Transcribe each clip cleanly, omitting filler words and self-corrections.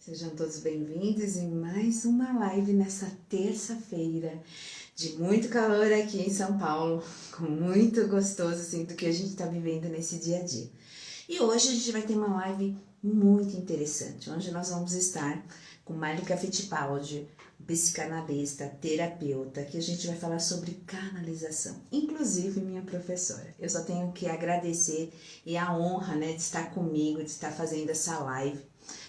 Sejam todos bem-vindos em mais uma live nessa terça-feira de muito calor aqui em São Paulo, com muito gostoso assim do que a gente está vivendo nesse dia a dia. E hoje a gente vai ter uma live muito interessante, onde nós vamos estar com Málika Fittipaldi, psicanalista, terapeuta, que a gente vai falar sobre canalização, inclusive minha professora. Eu só tenho que agradecer e a honra, de estar comigo, de estar fazendo essa live,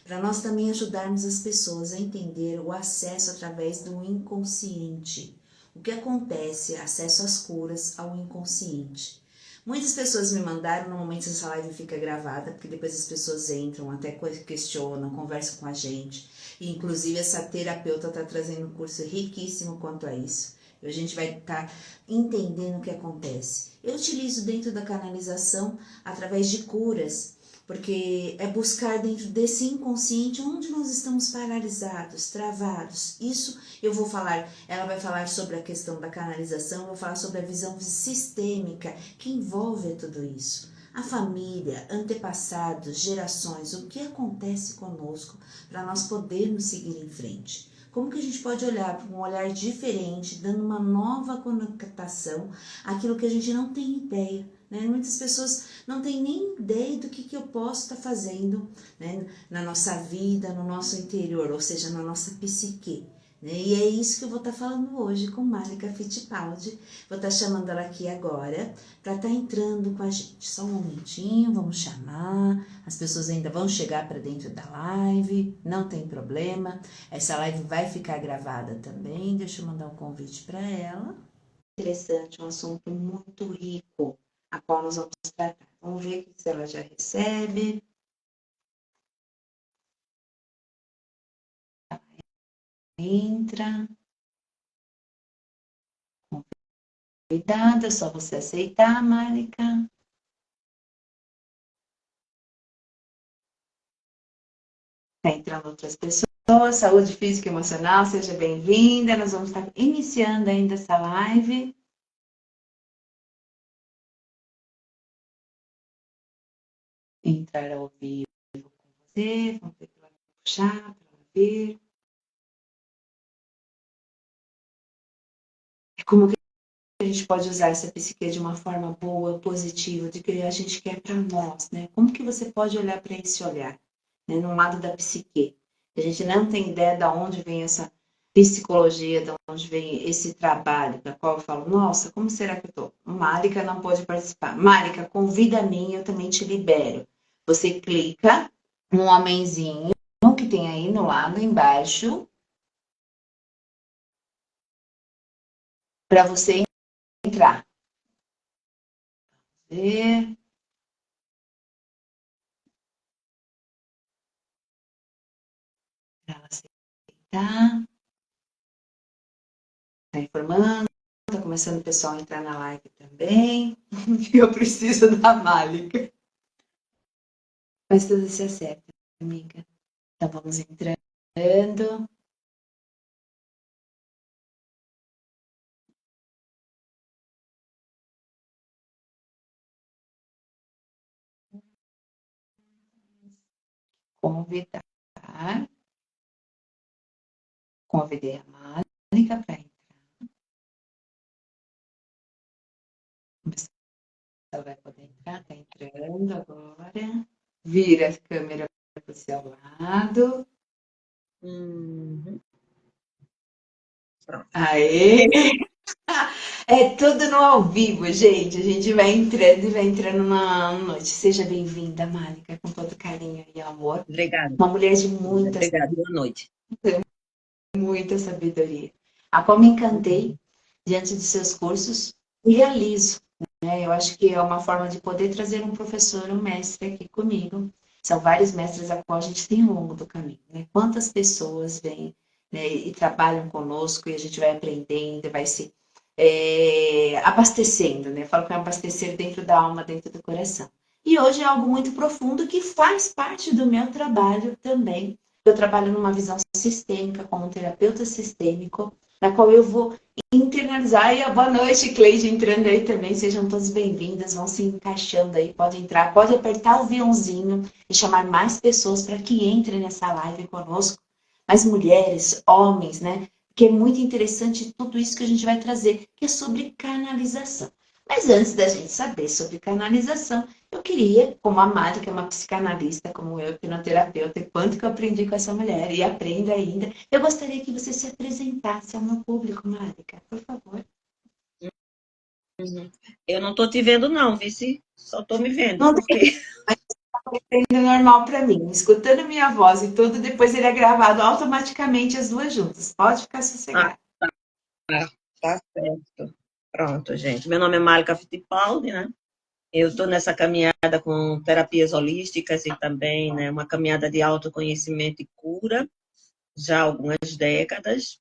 para nós também ajudarmos as pessoas a entender o acesso através do inconsciente. O que acontece? Acesso às curas ao inconsciente. Muitas pessoas me mandaram, normalmente essa live fica gravada, porque depois as pessoas entram, até questionam, conversam com a gente. E inclusive essa terapeuta está trazendo um curso riquíssimo quanto a isso. E a gente vai estar entendendo o que acontece. Eu utilizo dentro da canalização através de curas, porque é buscar dentro desse inconsciente onde nós estamos paralisados, travados. Isso eu vou falar, ela vai falar sobre a questão da canalização, eu vou falar sobre a visão sistêmica que envolve tudo isso. A família, antepassados, gerações, o que acontece conosco para nós podermos seguir em frente. Como que a gente pode olhar para um olhar diferente, dando uma nova conotação àquilo que a gente não tem ideia. Muitas pessoas não têm nem ideia do que eu posso estar fazendo, na nossa vida, no nosso interior, ou seja, na nossa psique. E é isso que eu vou estar falando hoje com Málika Fittipaldi. Vou estar chamando ela aqui agora para estar entrando com a gente. Só um momentinho, vamos chamar. As pessoas ainda vão chegar para dentro da live, não tem problema. Essa live vai ficar gravada também. Deixa eu mandar um convite para ela. Interessante, um assunto muito rico, a qual nós vamos tratar. Vamos ver se ela já recebe. Entra. Convidada, é só você aceitar, Málika. Está entrando outras pessoas. Saúde física e emocional, seja bem-vinda. Nós vamos estar iniciando ainda essa live. Entrar ao vivo com você. Vamos ver para puxar, para ver. Como que a gente pode usar essa psique de uma forma boa, positiva, de que a gente quer para nós, Como que você pode olhar para esse olhar, no lado da psique? A gente não tem ideia de onde vem essa psicologia, de onde vem esse trabalho, da qual eu falo, nossa, como será que eu tô? Málika não pode participar. Málika, convida a mim, eu também te libero. Você clica no homenzinho que tem aí no lado embaixo para você entrar. Ver. Para aceitar. Tá informando, tá começando o pessoal a entrar na live também. Eu preciso da Málika. Mas tudo se acerta, amiga. Então vamos entrando. Convidar. Convidei a Málika para entrar. Vamos ver se ela vai poder entrar. Tá entrando agora. Vira a câmera para o seu lado. Aê! É tudo no ao vivo, gente. A gente vai entrando e vai entrando na noite. Seja bem-vinda, Málika, com todo carinho e amor. Obrigada. Uma mulher de muita, Obrigada. Boa noite. muita sabedoria. A qual me encantei diante de seus cursos e realizo. Eu acho que é uma forma de poder trazer um professor, um mestre aqui comigo. São vários mestres a qual a gente tem ao longo do caminho. Quantas pessoas vêm, e trabalham conosco e a gente vai aprendendo, vai se abastecendo, Falo que é abastecer dentro da alma, dentro do coração. E hoje é algo muito profundo que faz parte do meu trabalho também. Eu trabalho numa visão sistêmica, como um terapeuta sistêmico, na qual eu vou internalizar. E a boa noite, Cleide, entrando aí também. Sejam todos bem-vindas, vão se encaixando aí. Pode entrar, pode apertar o aviãozinho e chamar mais pessoas para que entrem nessa live conosco. Mais mulheres, homens, né? Que é muito interessante tudo isso que a gente vai trazer, que é sobre canalização. Mas antes da gente saber sobre canalização, eu queria, como a Mari, que é uma psicanalista, como eu, hipnoterapeuta, e quanto que eu aprendi com essa mulher, e aprendo ainda, eu gostaria que você se apresentasse ao meu público, Márica, por favor. Eu não estou te vendo, não, Vici. Só estou me vendo, Não tem porque sendo normal para mim. Escutando minha voz e tudo, depois ele é gravado automaticamente as duas juntas. Pode ficar ah, sossegado. tá certo. Pronto, gente. Meu nome é Malika Fittipaldi, né? Eu estou nessa caminhada com terapias holísticas e também, né, uma caminhada de autoconhecimento e cura, já há algumas décadas.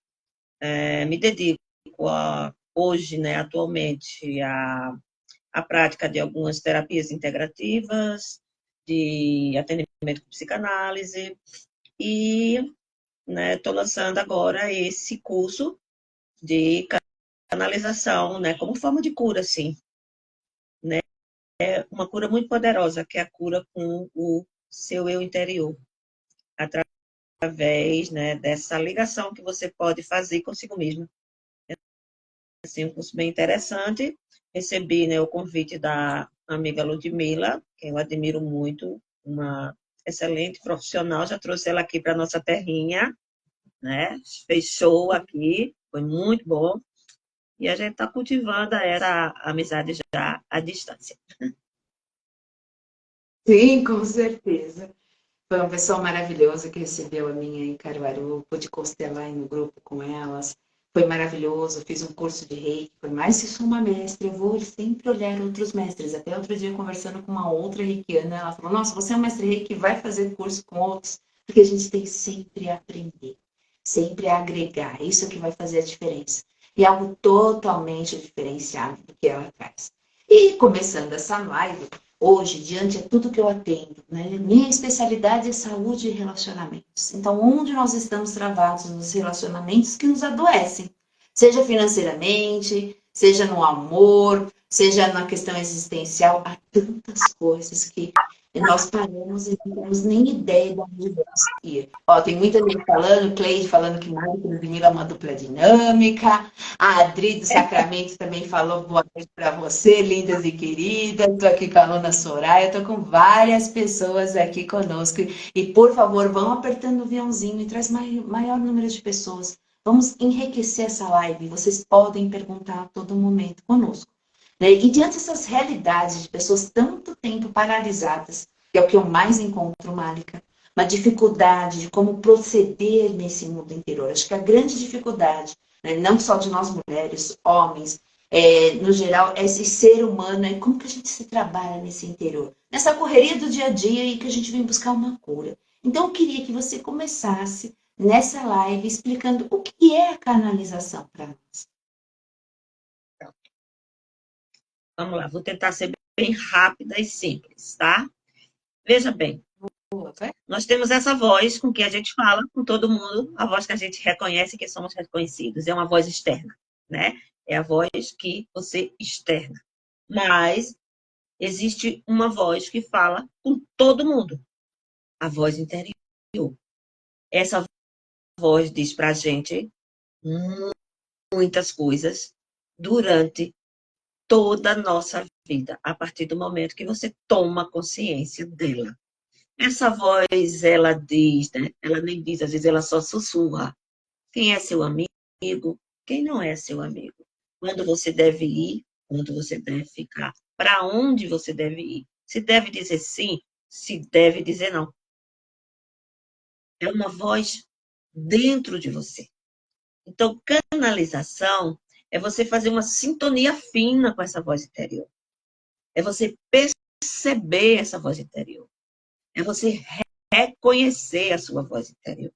Me dedico hoje, né, atualmente, à prática de algumas terapias integrativas, de atendimento com psicanálise e, né, estou lançando agora esse curso de canalização, né, como forma de cura, assim, né, uma cura muito poderosa, que é a cura com o seu eu interior, através, né, dessa ligação que você pode fazer consigo mesmo. Assim, um curso bem interessante. Recebi, né, o convite da amiga Ludmila, que eu admiro muito, uma excelente profissional, já trouxe ela aqui para nossa terrinha, né? Fez show aqui, foi muito bom. E a gente está cultivando essa amizade já à distância. Sim, com certeza. Foi uma pessoa maravilhosa que recebeu a minha em Caruaru, pude constelar aí no grupo com elas. Foi maravilhoso, fiz um curso de reiki, por mais que sou uma mestre, eu vou sempre olhar outros mestres. Até outro dia, conversando com uma outra reikiana, ela falou, nossa, você é um mestre reiki, vai fazer curso com outros, porque a gente tem sempre a aprender, sempre a agregar, isso que vai fazer a diferença. E é algo totalmente diferenciado do que ela traz. E começando essa live, hoje, diante de tudo que eu atendo, né? Minha especialidade é saúde e relacionamentos. Então, onde nós estamos travados nos relacionamentos que nos adoecem, seja financeiramente, seja no amor, seja na questão existencial, há tantas coisas que nós paramos e não temos nem ideia de onde vamos ir. Ó, tem muita gente falando, Cleide falando que Mônica e Ludmilla é uma dupla dinâmica, a Adri do Sacramento também falou boa noite para você, lindas e queridas. Estou aqui com a aluna Soraya, estou com várias pessoas aqui conosco. E, por favor, vão apertando o aviãozinho e traz maior número de pessoas. Vamos enriquecer essa live. Vocês podem perguntar a todo momento conosco. Né? E diante dessas realidades de pessoas tanto tempo paralisadas, que é o que eu mais encontro, Málica, uma dificuldade de como proceder nesse mundo interior. Acho que a grande dificuldade, né, não só de nós mulheres, homens, no geral, esse ser humano, é como que a gente se trabalha nesse interior, nessa correria do dia a dia e que a gente vem buscar uma cura. Então, eu queria que você começasse nessa live explicando o que é a canalização para nós. Vamos lá, vou tentar ser bem rápida e simples, tá? Veja bem, nós temos essa voz com que a gente fala com todo mundo, a voz que a gente reconhece que somos reconhecidos, é uma voz externa, né? É a voz que você externa. Mas existe uma voz que fala com todo mundo, a voz interior. Essa voz diz pra gente muitas coisas durante toda a nossa vida, a partir do momento que você toma consciência dela. Essa voz, ela diz, né? Ela nem diz, às vezes ela só sussurra. Quem é seu amigo? Quem não é seu amigo? Quando você deve ir? Quando você deve ficar? Para onde você deve ir? Se deve dizer sim, se deve dizer não. É uma voz dentro de você. Então, canalização é você fazer uma sintonia fina com essa voz interior. É você perceber essa voz interior. É você reconhecer a sua voz interior.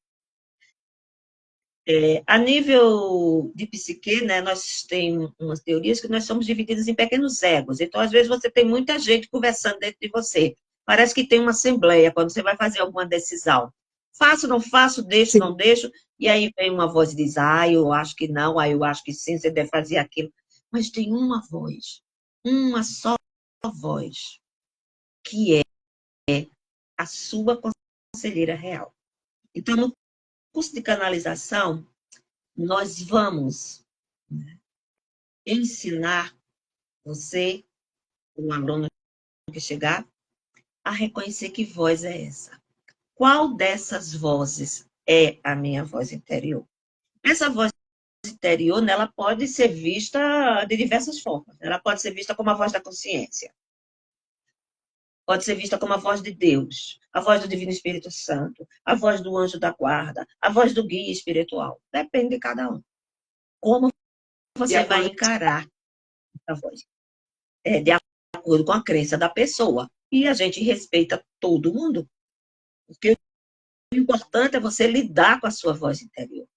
A nível de psique, né, nós temos umas teorias que nós somos divididos em pequenos egos. Então, às vezes, você tem muita gente conversando dentro de você. Parece que tem uma assembleia quando você vai fazer alguma decisão. Faço, não faço, deixo, Sim. não deixo. E aí vem uma voz e diz, eu acho que não, eu acho que sim, você deve fazer aquilo. Mas tem uma só voz, que é a sua conselheira real. Então, no curso de canalização, nós vamos, né, ensinar você, o aluno que chegar, a reconhecer que voz é essa. Qual dessas vozes é a minha voz interior? Essa voz interior, né, ela pode ser vista de diversas formas. Ela pode ser vista como a voz da consciência, pode ser vista como a voz de Deus, a voz do Divino Espírito Santo, a voz do anjo da guarda, a voz do guia espiritual. Depende de cada um. Como De você vai acordo. encarar essa voz? De acordo com a crença da pessoa. E a gente respeita todo mundo. Porque o importante é você lidar com a sua voz interior.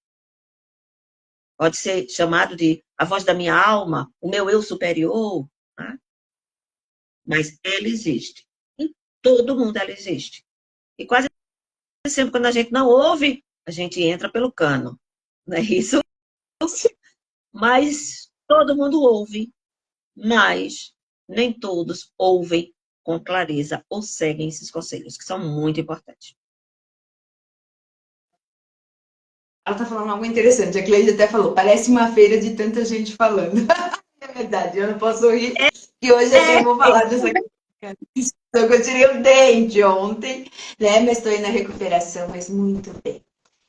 Pode ser chamado de a voz da minha alma, o meu eu superior, tá? Mas ela existe. Em todo mundo ela existe. E quase sempre quando a gente não ouve, a gente entra pelo cano. Não é isso? Mas todo mundo ouve, mas nem todos ouvem com clareza ou seguem esses conselhos, que são muito importantes. Ela tá falando algo interessante. A Cleide até falou, parece uma feira de tanta gente falando. É verdade, eu não posso rir, que hoje assim eu vou falar dessa questão que eu tirei o dente ontem, né? Mas estou aí na recuperação, mas muito bem.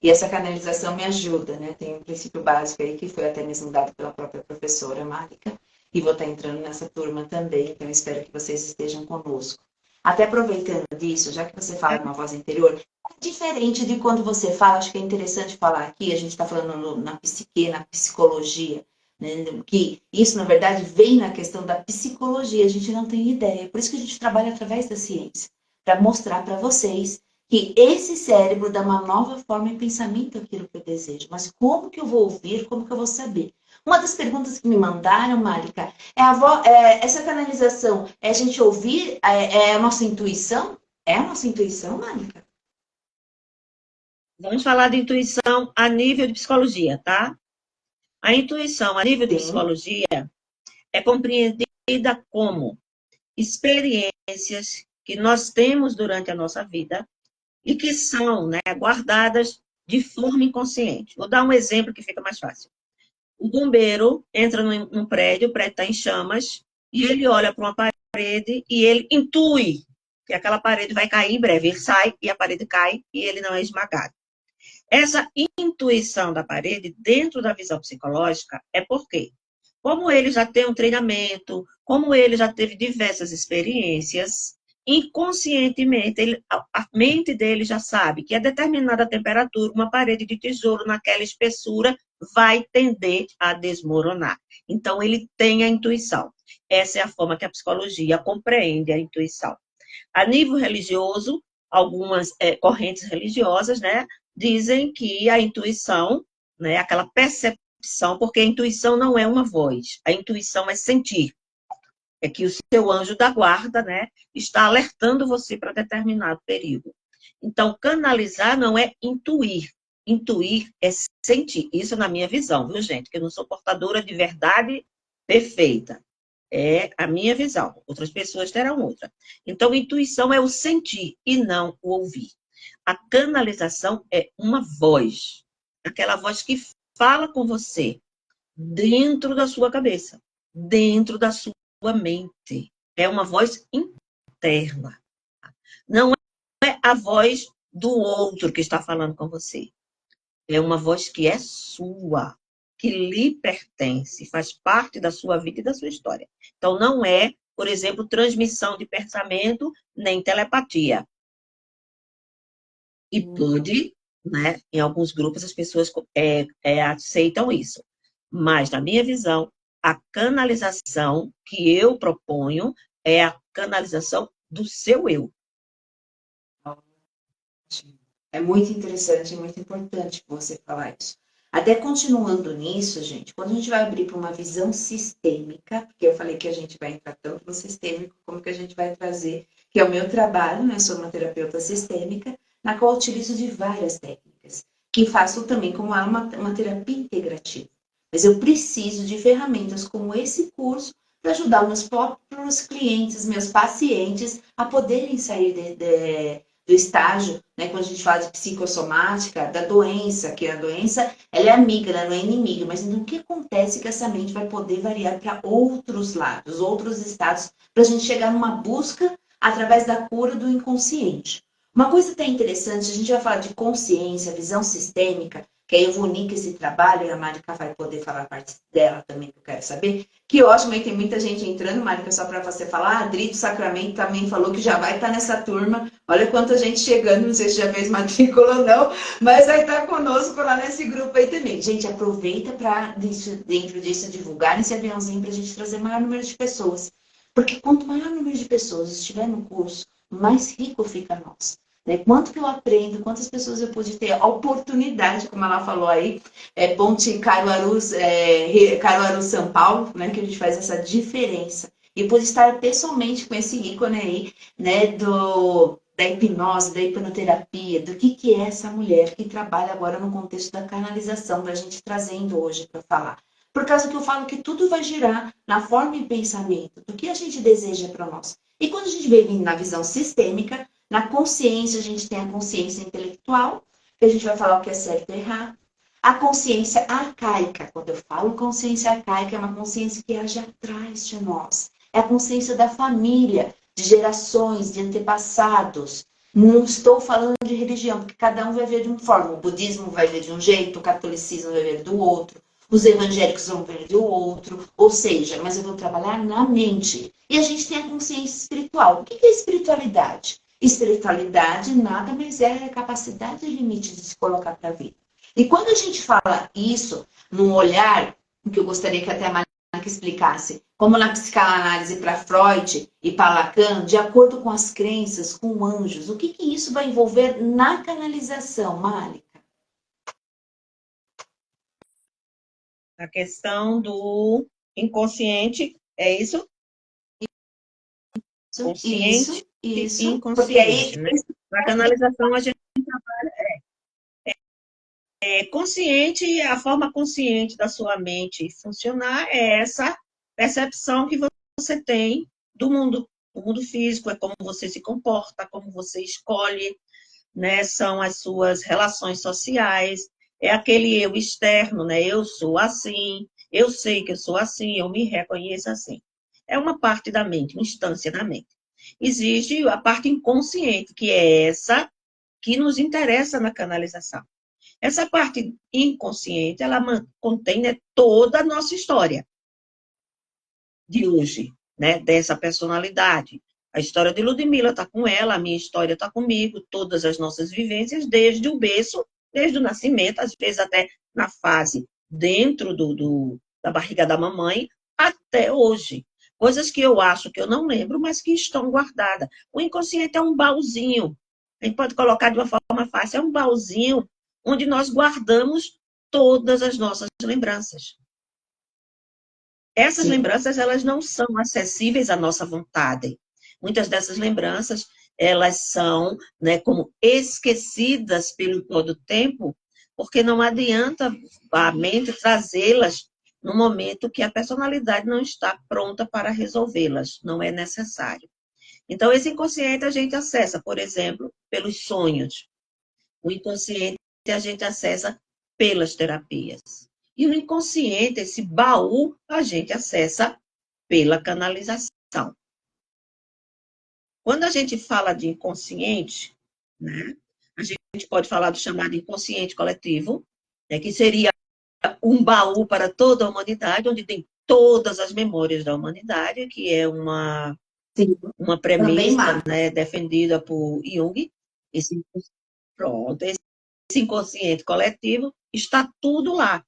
E essa canalização me ajuda, né? Tem um princípio básico aí que foi até mesmo dado pela própria professora Márica, e vou estar entrando nessa turma também, então espero que vocês estejam conosco. Até aproveitando disso, já que você fala uma voz interior, é diferente de quando você fala, acho que é interessante falar aqui, a gente está falando na psique, na psicologia, né? Que isso, na verdade, vem na questão da psicologia, a gente não tem ideia. Por isso que a gente trabalha através da ciência, para mostrar para vocês que esse cérebro dá uma nova forma e pensamento àquilo que eu desejo. Mas como que eu vou ouvir, como que eu vou saber? Uma das perguntas que me mandaram, Márica, essa canalização, é a gente ouvir, é a nossa intuição? É a nossa intuição, Márica? Vamos falar de intuição a nível de psicologia, tá? A intuição a nível de Sim. psicologia é compreendida como experiências que nós temos durante a nossa vida e que são, né, guardadas de forma inconsciente. Vou dar um exemplo que fica mais fácil. O bombeiro entra num prédio, o prédio está em chamas, e ele olha para uma parede e ele intui que aquela parede vai cair em breve. Ele sai e a parede cai e ele não é esmagado. Essa intuição da parede, dentro da visão psicológica, é porque, como ele já tem um treinamento, como ele já teve diversas experiências, inconscientemente, a mente dele já sabe que a determinada temperatura, uma parede de tijolo naquela espessura vai tender a desmoronar. Então, ele tem a intuição. Essa é a forma que a psicologia compreende a intuição. A nível religioso, algumas correntes religiosas, né, dizem que a intuição, né, aquela percepção, porque a intuição não é uma voz, a intuição é sentir. É que o seu anjo da guarda, né, está alertando você para determinado perigo. Então, canalizar não é intuir. Intuir é sentir. Isso na minha visão, viu, gente? Que eu não sou portadora de verdade perfeita. É a minha visão. Outras pessoas terão outra. Então, intuição é o sentir e não o ouvir. A canalização é uma voz. Aquela voz que fala com você dentro da sua cabeça, dentro da sua mente. É uma voz interna. Não é a voz do outro que está falando com você. É uma voz que é sua, que lhe pertence, faz parte da sua vida e da sua história. Então, não é, por exemplo, transmissão de pensamento, nem telepatia. E pode, né, em alguns grupos as pessoas aceitam isso. Mas, na minha visão, a canalização que eu proponho é a canalização do seu eu. É muito interessante e muito importante você falar isso. Até continuando nisso, gente, quando a gente vai abrir para uma visão sistêmica, porque eu falei que a gente vai entrar tanto no sistêmico, como que a gente vai trazer, que é o meu trabalho, né? Sou uma terapeuta sistêmica, na qual eu utilizo de várias técnicas, que faço também como uma terapia integrativa. Mas eu preciso de ferramentas como esse curso para ajudar meus próprios clientes, meus pacientes, a poderem sair do estágio, né, quando a gente fala de psicossomática, da doença, que a doença ela é amiga, ela não é inimiga, mas então, o que acontece é que essa mente vai poder variar para outros lados, outros estados, para a gente chegar numa busca através da cura do inconsciente. Uma coisa até interessante, a gente vai falar de consciência, visão sistêmica, que aí eu vou unir com esse trabalho, e a Marika vai poder falar a parte dela também, que eu quero saber. Que ótimo, aí tem muita gente entrando, Marika, só para você falar. A Adri do Sacramento também falou que já vai estar nessa turma. Olha quanta gente chegando, não sei se já fez matrícula ou não, mas vai estar conosco lá nesse grupo aí também. Gente, aproveita para, dentro disso, divulgar esse aviãozinho para a gente trazer maior número de pessoas. Porque quanto maior número de pessoas estiver no curso, mais rico fica nós. Né? Quanto que eu aprendo, quantas pessoas eu pude ter a oportunidade, como ela falou aí, Ponte Caruaru, Caruaru, São Paulo, né? Que a gente faz essa diferença. E pude estar pessoalmente com esse ícone aí, né? Da hipnose, da hipnoterapia, do que é essa mulher que trabalha agora no contexto da canalização, da gente trazendo hoje para falar. Por causa que eu falo que tudo vai girar na forma e pensamento, do que a gente deseja para nós. E quando a gente vem na visão sistêmica, na consciência, a gente tem a consciência intelectual, que a gente vai falar o que é certo e errado. A consciência arcaica, quando eu falo consciência arcaica, é uma consciência que age atrás de nós. É a consciência da família, de gerações, de antepassados. Não estou falando de religião, porque cada um vai ver de uma forma. O budismo vai ver de um jeito, o catolicismo vai ver do outro, os evangélicos vão ver do outro. Ou seja, mas eu vou trabalhar na mente. E a gente tem a consciência espiritual. O que é espiritualidade? Espiritualidade nada mais é a capacidade e limite de se colocar para a vida. E quando a gente fala isso, num olhar, que eu gostaria que até a Marina explicasse, como na psicanálise para Freud e para Lacan, de acordo com as crenças, com anjos, o que isso vai envolver na canalização, Mari? A questão do inconsciente, é isso? Consciente e porque aí... inconsciente, né? Na canalização, a gente é consciente, a forma consciente da sua mente funcionar é essa percepção que você tem do mundo. O mundo físico é como você se comporta, como você escolhe, né? São as suas relações sociais, é aquele eu externo, né? Eu sou assim, eu sei que eu sou assim, eu me reconheço assim. É uma parte da mente, uma instância da mente. Existe a parte inconsciente, que é essa que nos interessa na canalização. Essa parte inconsciente, ela contém, né, toda a nossa história de hoje, né, dessa personalidade. A história de Ludmilla está com ela, a minha história está comigo, todas as nossas vivências, desde o berço, desde o nascimento, às vezes até na fase dentro da barriga da mamãe, até hoje. Coisas que eu acho que eu não lembro, mas que estão guardadas. O inconsciente é um baúzinho. A gente pode colocar de uma forma fácil, é um baúzinho onde nós guardamos todas as nossas lembranças. Essas lembranças, elas não são acessíveis à nossa vontade. Muitas dessas lembranças, elas são, né, como esquecidas pelo todo tempo, porque não adianta a mente trazê-las no momento que a personalidade não está pronta para resolvê-las, não é necessário. Então, esse inconsciente a gente acessa, por exemplo, pelos sonhos. O inconsciente a gente acessa pelas terapias. E o inconsciente, esse baú, a gente acessa pela canalização. Quando a gente fala de inconsciente, né, a gente pode falar do chamado inconsciente coletivo, né, que seria um baú para toda a humanidade, onde tem todas as memórias da humanidade, que é uma premissa, né, defendida por Jung. Esse inconsciente coletivo está tudo lá.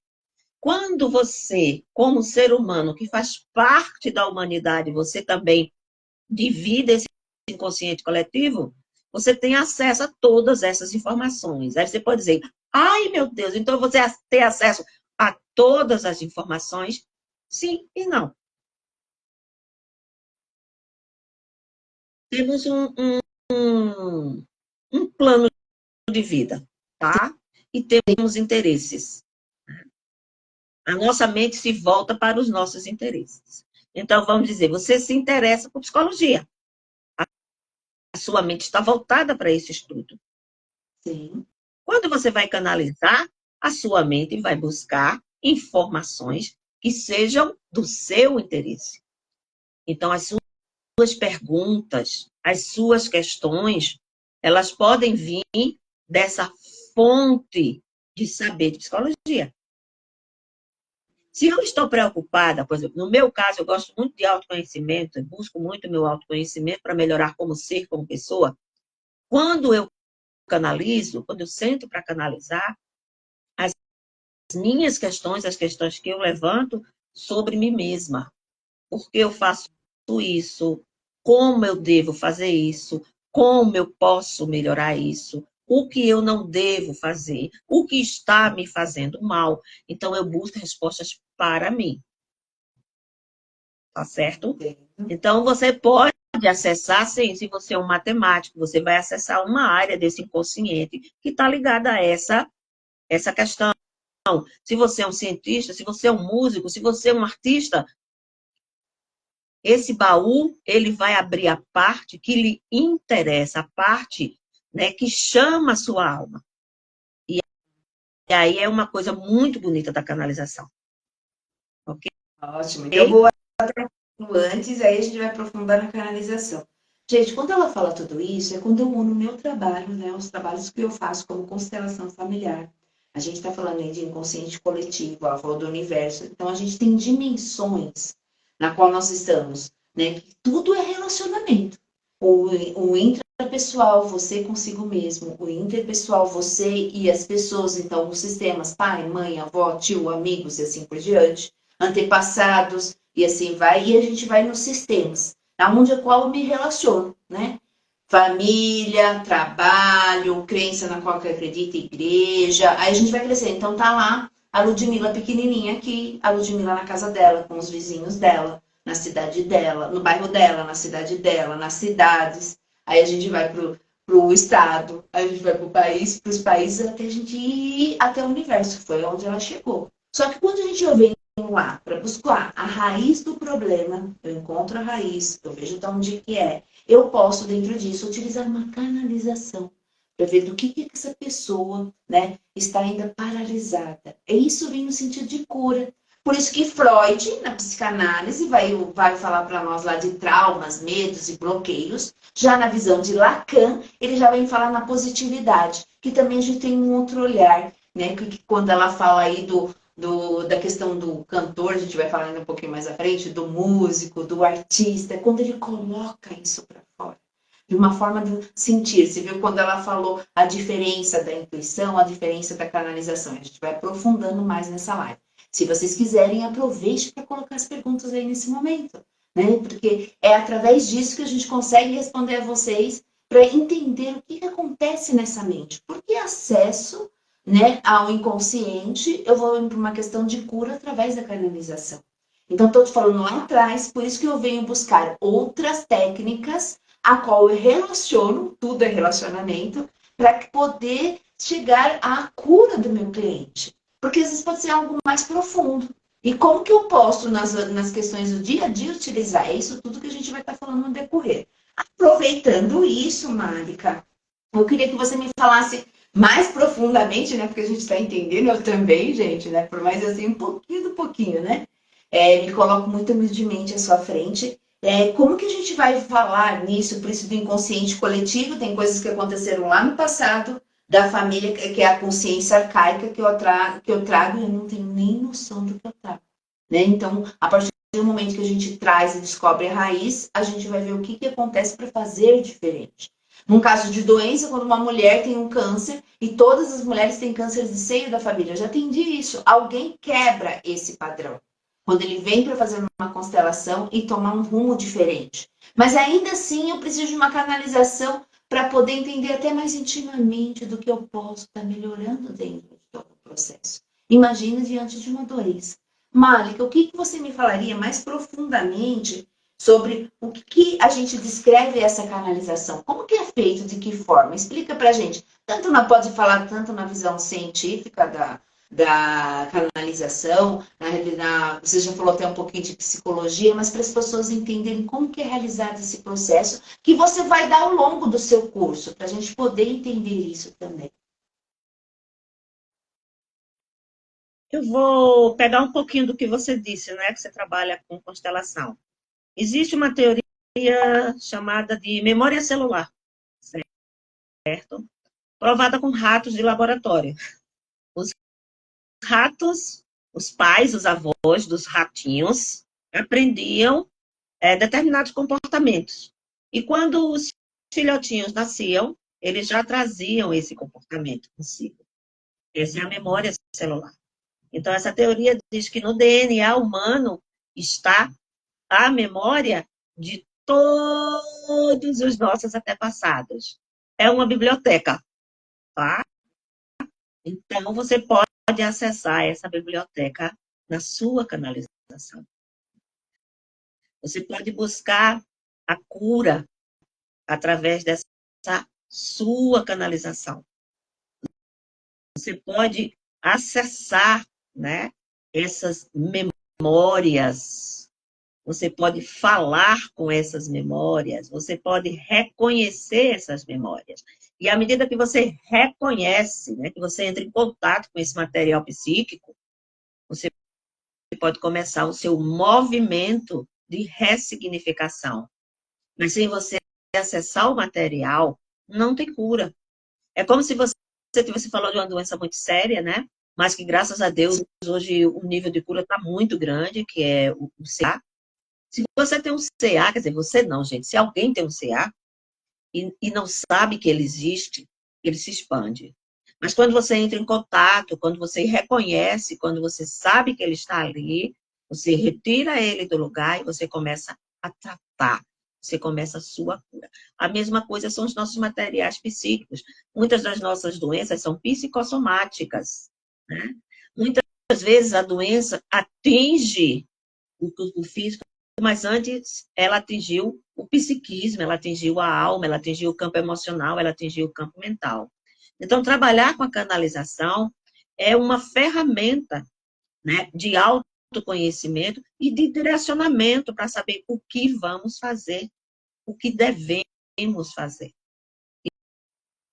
Quando você, como ser humano que faz parte da humanidade, você também divide esse inconsciente coletivo, você tem acesso a todas essas informações. Aí você pode dizer, ai meu Deus, então você tem acesso a todas as informações? Sim e não. Temos um plano de vida, tá? E temos interesses. A nossa mente se volta para os nossos interesses. Então, vamos dizer, você se interessa por psicologia. A sua mente está voltada para esse estudo. Sim. Quando você vai canalizar, a sua mente vai buscar informações que sejam do seu interesse. Então, as suas perguntas, as suas questões, elas podem vir dessa fonte de saber de psicologia. Se eu estou preocupada, por exemplo, no meu caso, eu gosto muito de autoconhecimento, eu busco muito meu autoconhecimento para melhorar como ser, como pessoa. Quando eu canalizo, quando eu sento para canalizar, as minhas questões, as questões que eu levanto sobre mim mesma. Por que eu faço isso? Como eu devo fazer isso? Como eu posso melhorar isso? O que eu não devo fazer? O que está me fazendo mal? Então, eu busco respostas para mim. Tá certo? Então, você pode acessar, sim, se você é um matemático, você vai acessar uma área desse inconsciente que está ligada a essa questão. Se você é um cientista, se você é um músico, se você é um artista, esse baú, ele vai abrir a parte que lhe interessa, a parte, né, que chama a sua alma. E aí é uma coisa muito bonita da canalização. Ok? Ótimo. Então, eu vou antes, aí a gente vai aprofundar na canalização. Gente, quando ela fala tudo isso, é quando eu uno o meu trabalho, né, os trabalhos que eu faço como constelação familiar. A gente está falando aí de inconsciente coletivo, ela falou do universo. Então, a gente tem dimensões na qual nós estamos, né? Tudo é relacionamento. O intrapessoal, você consigo mesmo. O interpessoal, você e as pessoas. Então, os sistemas, pai, mãe, avó, tio, amigos e assim por diante. Antepassados, e assim vai, e a gente vai nos sistemas, aonde é qual eu me relaciono, né? Família, trabalho, crença na qual eu acredito, igreja, aí a gente vai crescer. Então tá lá a Ludmilla pequenininha aqui, a Ludmilla na casa dela, com os vizinhos dela, na cidade dela, no bairro dela, na cidade dela, nas cidades. Aí a gente vai pro estado, aí a gente vai pro país, pros países, até a gente ir até o universo, que foi onde ela chegou. Só que quando a gente vem lá para buscar a raiz do problema, eu encontro a raiz, eu vejo de onde que é, eu posso, dentro disso, utilizar uma canalização para ver do que essa pessoa, né, está ainda paralisada. E isso vem no sentido de cura. Por isso que Freud, na psicanálise, vai falar para nós lá de traumas, medos e bloqueios. Já na visão de Lacan, ele já vem falar na positividade, que também a gente tem um outro olhar, né, que quando ela fala aí da questão do cantor, a gente vai falar ainda um pouquinho mais à frente, do músico, do artista, quando ele coloca isso para fora, de uma forma de sentir. Você viu quando ela falou a diferença da intuição, a diferença da canalização. A gente vai aprofundando mais nessa live. Se vocês quiserem, aproveite para colocar as perguntas aí nesse momento, né? Porque é através disso que a gente consegue responder a vocês para entender o que acontece nessa mente. Porque acesso, né, ao inconsciente, eu vou indo para uma questão de cura através da canalização. Então, estou te falando lá atrás, por isso que eu venho buscar outras técnicas a qual eu relaciono, tudo é relacionamento, para poder chegar à cura do meu cliente. Porque às vezes pode ser algo mais profundo. E como que eu posso, nas questões do dia a dia, utilizar isso tudo que a gente vai estar falando no decorrer? Aproveitando isso, Márika, eu queria que você me falasse mais profundamente, né? Porque a gente está entendendo, eu também, gente, né? Por mais assim, um pouquinho do pouquinho, né? Me coloco muito humildemente à sua frente. Como que a gente vai falar nisso, por isso do inconsciente coletivo? Tem coisas que aconteceram lá no passado, da família, que é a consciência arcaica que eu trago e eu não tenho nem noção do que eu trago. Né? Então, a partir do momento que a gente traz e descobre a raiz, a gente vai ver o que acontece para fazer diferente. Num caso de doença, quando uma mulher tem um câncer e todas as mulheres têm câncer de seio da família, eu já atendi isso. Alguém quebra esse padrão. Quando ele vem para fazer uma constelação e tomar um rumo diferente. Mas ainda assim, eu preciso de uma canalização para poder entender até mais intimamente do que eu posso estar melhorando dentro de todo o processo. Imagina diante de uma doença. Málika, o que você me falaria mais profundamente sobre o que a gente descreve essa canalização. Como que é feito, de que forma? Explica pra gente. Tanto não pode falar tanto na visão científica da canalização, você já falou até um pouquinho de psicologia, mas para as pessoas entenderem como que é realizado esse processo, que você vai dar ao longo do seu curso, para a gente poder entender isso também. Eu vou pegar um pouquinho do que você disse, né? Que você trabalha com constelação. Existe uma teoria chamada de memória celular, certo? Provada com ratos de laboratório. Os ratos, os pais, os avós dos ratinhos, aprendiam determinados comportamentos. E quando os filhotinhos nasciam, eles já traziam esse comportamento consigo. Essa é a memória celular. Então, essa teoria diz que no DNA humano está a memória de todos os nossos antepassados. É uma biblioteca, tá? Então, você pode acessar essa biblioteca na sua canalização. Você pode buscar a cura através dessa sua canalização. Você pode acessar, né, essas memórias. Você pode falar com essas memórias, você pode reconhecer essas memórias. E à medida que você reconhece, né, que você entra em contato com esse material psíquico, você pode começar o seu movimento de ressignificação. Mas sem você acessar o material, não tem cura. É como se você falou de uma doença muito séria, né? Mas que, graças a Deus, hoje o nível de cura está muito grande, que é o CA. Se você tem um CA, quer dizer, você não, gente. Se alguém tem um CA e não sabe que ele existe, ele se expande. Mas quando você entra em contato, quando você reconhece, quando você sabe que ele está ali, você retira ele do lugar e você começa a tratar. Você começa a sua cura. A mesma coisa são os nossos materiais psíquicos. Muitas das nossas doenças são psicossomáticas, né? Muitas vezes a doença atinge o físico, mas antes ela atingiu o psiquismo, ela atingiu a alma, ela atingiu o campo emocional, ela atingiu o campo mental. Então, trabalhar com a canalização é uma ferramenta, né, de autoconhecimento e de direcionamento para saber o que vamos fazer, o que devemos fazer.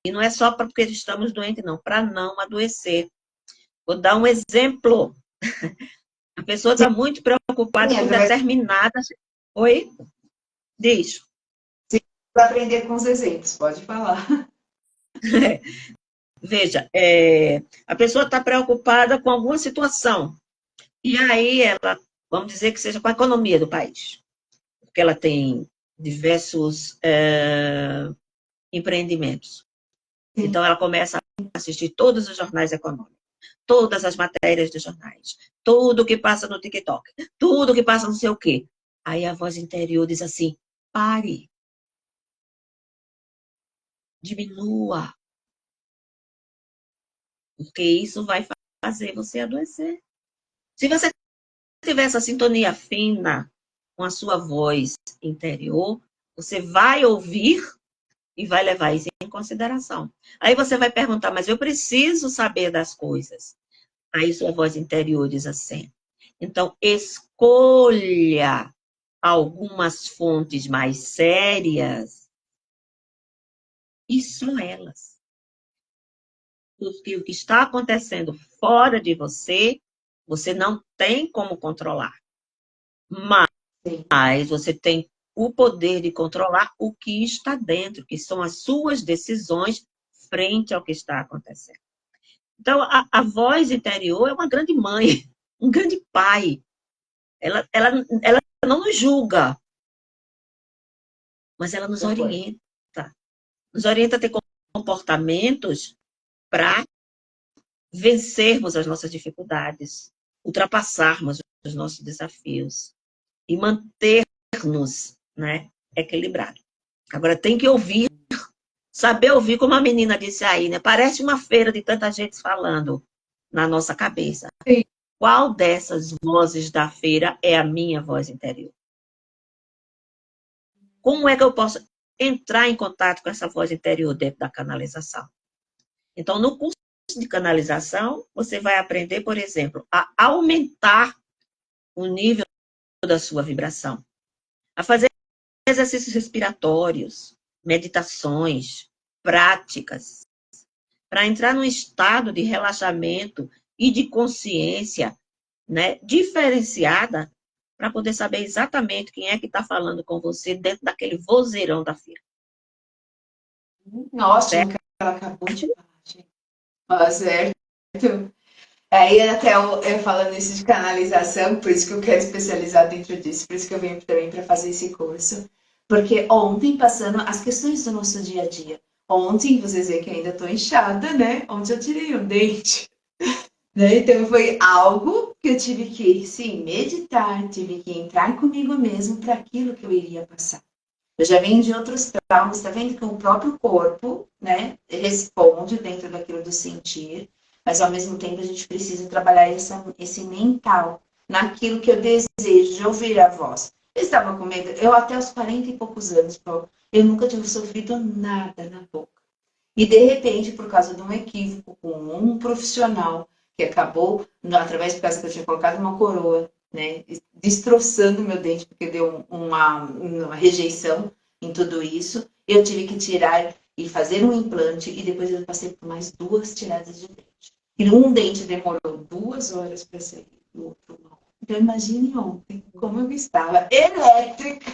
E não é só porque estamos doentes, não, para não adoecer. Vou dar um exemplo. A pessoa está muito preocupada com determinadas... Oi? Diz. Para aprender com os exemplos, pode falar. Veja, a pessoa está preocupada com alguma situação. E aí ela, vamos dizer que seja com a economia do país. Porque ela tem diversos empreendimentos. Sim. Então ela começa a assistir todos os jornais econômicos, todas as matérias dos jornais, tudo que passa no TikTok, tudo que passa não sei o quê. Aí a voz interior diz assim, pare. Diminua. Porque isso vai fazer você adoecer. Se você tiver essa sintonia fina com a sua voz interior, você vai ouvir e vai levar isso em consideração. Aí você vai perguntar, mas eu preciso saber das coisas. Aí sua voz interior diz assim. Então, escolha algumas fontes mais sérias e só elas. Porque o que está acontecendo fora de você, você não tem como controlar. Mas você tem o poder de controlar o que está dentro, que são as suas decisões frente ao que está acontecendo. Então, a voz interior é uma grande mãe, um grande pai. Ela não nos julga, mas ela nos orienta. Nos orienta a ter comportamentos para vencermos as nossas dificuldades, ultrapassarmos os nossos desafios e manter-nos, né, equilibrados. Agora, tem que ouvir, saber ouvir, como a menina disse aí, né? Parece uma feira de tanta gente falando na nossa cabeça. Sim. Qual dessas vozes da feira é a minha voz interior? Como é que eu posso entrar em contato com essa voz interior dentro da canalização? Então, no curso de canalização, você vai aprender, por exemplo, a aumentar o nível da sua vibração, a fazer exercícios respiratórios, meditações, práticas, para entrar num estado de relaxamento e de consciência, né, diferenciada, para poder saber exatamente quem é que está falando com você dentro daquele vozeirão da feira. Ótimo que ela acabou de falar, gente. Certo. Aí até eu falando isso de canalização, por isso que eu quero especializar dentro disso, por isso que eu venho também para fazer esse curso. Porque ontem, passando as questões do nosso dia a dia, ontem, vocês veem que ainda estou inchada, né? Ontem eu tirei um dente. Né? Então foi algo que eu tive que, sim, meditar, tive que entrar comigo mesmo para aquilo que eu iria passar. Eu já venho de outros traumas, tá vendo que o próprio corpo, né, responde dentro daquilo do sentir, mas ao mesmo tempo a gente precisa trabalhar esse mental, naquilo que eu desejo, de ouvir a voz. Eu estava com medo, eu até os 40 e poucos anos, eu nunca tinha sofrido nada na boca. E de repente, por causa de um equívoco com um profissional, que acabou, através de causa que eu tinha colocado uma coroa, né, destroçando meu dente, porque deu uma rejeição em tudo isso. Eu tive que tirar e fazer um implante, e depois eu passei por mais 2 tiradas de dente. E um dente demorou 2 horas para sair, do outro não. Então imagine ontem como eu estava elétrica,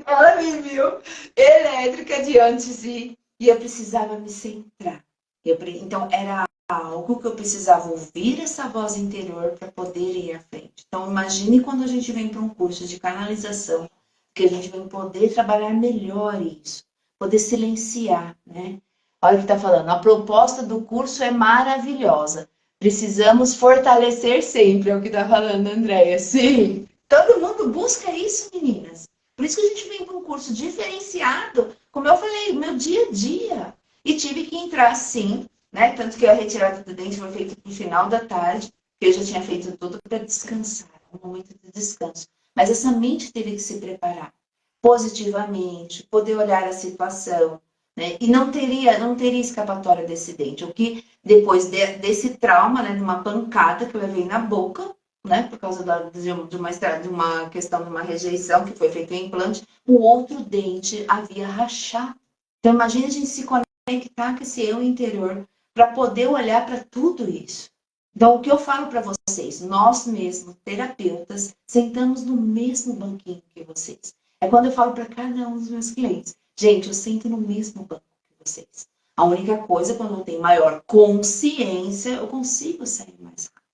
ela me viu, elétrica diante de... E eu precisava me centrar. Então era algo que eu precisava ouvir essa voz interior para poder ir à frente. Então, imagine quando a gente vem para um curso de canalização, que a gente vai poder trabalhar melhor isso, poder silenciar, né? Olha o que está falando, a proposta do curso é maravilhosa. Precisamos fortalecer sempre, é o que está falando, Andréia. Sim, todo mundo busca isso, meninas. Por isso que a gente vem para um curso diferenciado, como eu falei, meu dia a dia. E tive que entrar, sim, né? Tanto que a retirada do dente foi feita no final da tarde, que eu já tinha feito tudo para descansar, um momento de descanso. Mas essa mente teve que se preparar positivamente, poder olhar a situação, né? E não teria escapatória desse dente. O que depois desse trauma, né, de uma pancada que eu levei na boca, né, por causa de uma questão de uma rejeição que foi feito em implante, o outro dente havia rachado. Então imagine a gente se conectar com esse eu interior para poder olhar para tudo isso. Então, o que eu falo para vocês, nós mesmos, terapeutas, sentamos no mesmo banquinho que vocês. É quando eu falo para cada um dos meus clientes, gente, eu sento no mesmo banco que vocês. A única coisa, quando eu tenho maior consciência, eu consigo sair mais rápido.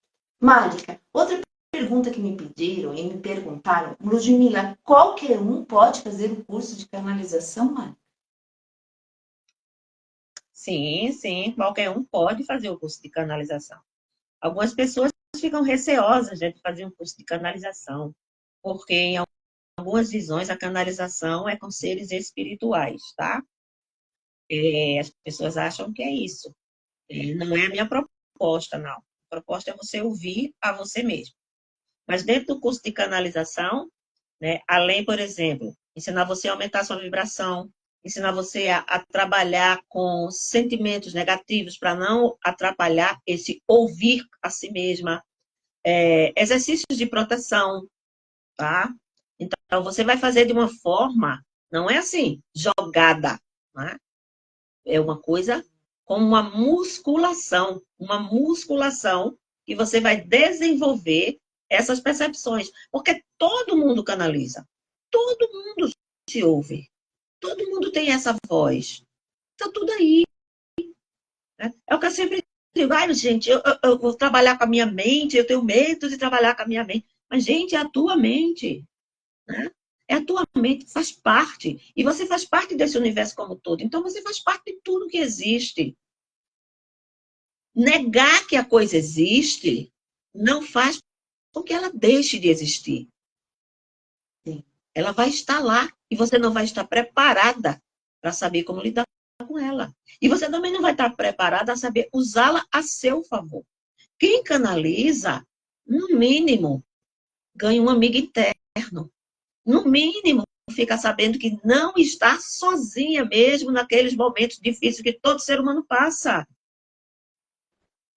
Mágica, outra pergunta que me pediram e me perguntaram, Ludmila, qualquer um pode fazer o curso de canalização, Mágica? Sim, sim, qualquer um pode fazer o curso de canalização. Algumas pessoas ficam receosas de fazer um curso de canalização, porque em algumas visões a canalização é com seres espirituais, tá? As pessoas acham que é isso. Não é a minha proposta, não. A proposta é você ouvir a você mesmo. Mas dentro do curso de canalização, né, além, por exemplo, ensinar você a aumentar a sua vibração, ensinar você a trabalhar com sentimentos negativos para não atrapalhar esse ouvir a si mesma, exercícios de proteção, tá? Então, você vai fazer de uma forma, não é assim, jogada, né? É uma coisa com uma musculação que você vai desenvolver essas percepções, porque todo mundo canaliza, todo mundo se ouve, todo mundo tem essa voz, está tudo aí. Né? É o que eu sempre digo, gente, eu vou trabalhar com a minha mente, eu tenho medo de trabalhar com a minha mente, mas, gente, é a tua mente, né? É a tua mente, faz parte, e você faz parte desse universo como todo, então você faz parte de tudo que existe. Negar que a coisa existe não faz com que ela deixe de existir. Sim. Ela vai estar lá e você não vai estar preparada para saber como lidar com ela. E você também não vai estar preparada a saber usá-la a seu favor. Quem canaliza, no mínimo, ganha um amigo interno. No mínimo, fica sabendo que não está sozinha mesmo naqueles momentos difíceis que todo ser humano passa.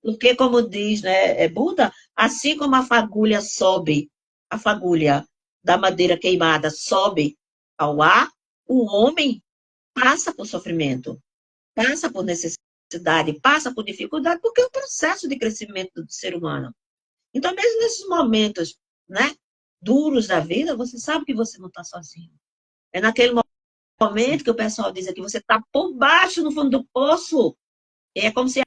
Porque, como diz, né, Buda, assim como a fagulha sobe, a fagulha da madeira queimada sobe ao ar, o homem passa por sofrimento, passa por necessidade, passa por dificuldade, porque é o processo de crescimento do ser humano. Então, mesmo nesses momentos, né, duros da vida, você sabe que você não está sozinho. É naquele momento que o pessoal diz que você está por baixo, no fundo do poço. E é como se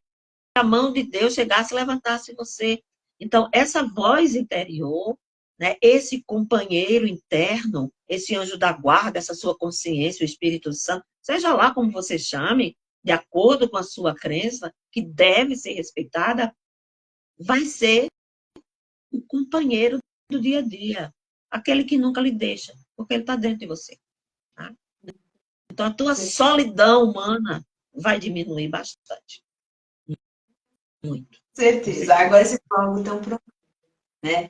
a mão de Deus chegasse e levantasse você. Então, essa voz interior, né, esse companheiro interno, esse anjo da guarda, essa sua consciência, o Espírito Santo, seja lá como você chame, de acordo com a sua crença, que deve ser respeitada, vai ser o companheiro do dia a dia. Aquele que nunca lhe deixa, porque ele está dentro de você. Tá? Então, a tua solidão humana vai diminuir bastante. Muito. Certeza. Agora você falou algo tão profundo, né?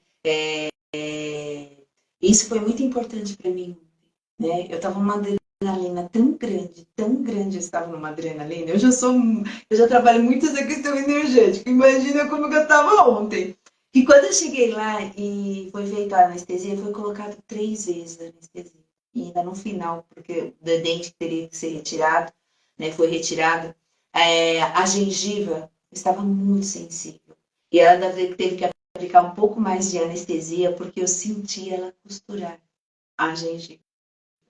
Isso foi muito importante para mim, né? Eu estava numa adrenalina tão grande, eu estava numa adrenalina. Eu já trabalho muito essa questão energética. Imagina como que eu estava ontem. E quando eu cheguei lá e foi feita a anestesia, foi colocado 3 vezes a anestesia. E ainda no final, porque o dente teria que ser retirado, né? Foi retirado. A gengiva estava muito sensível. E ela teve que aplicar um pouco mais de anestesia, porque eu senti ela costurar a gengiva.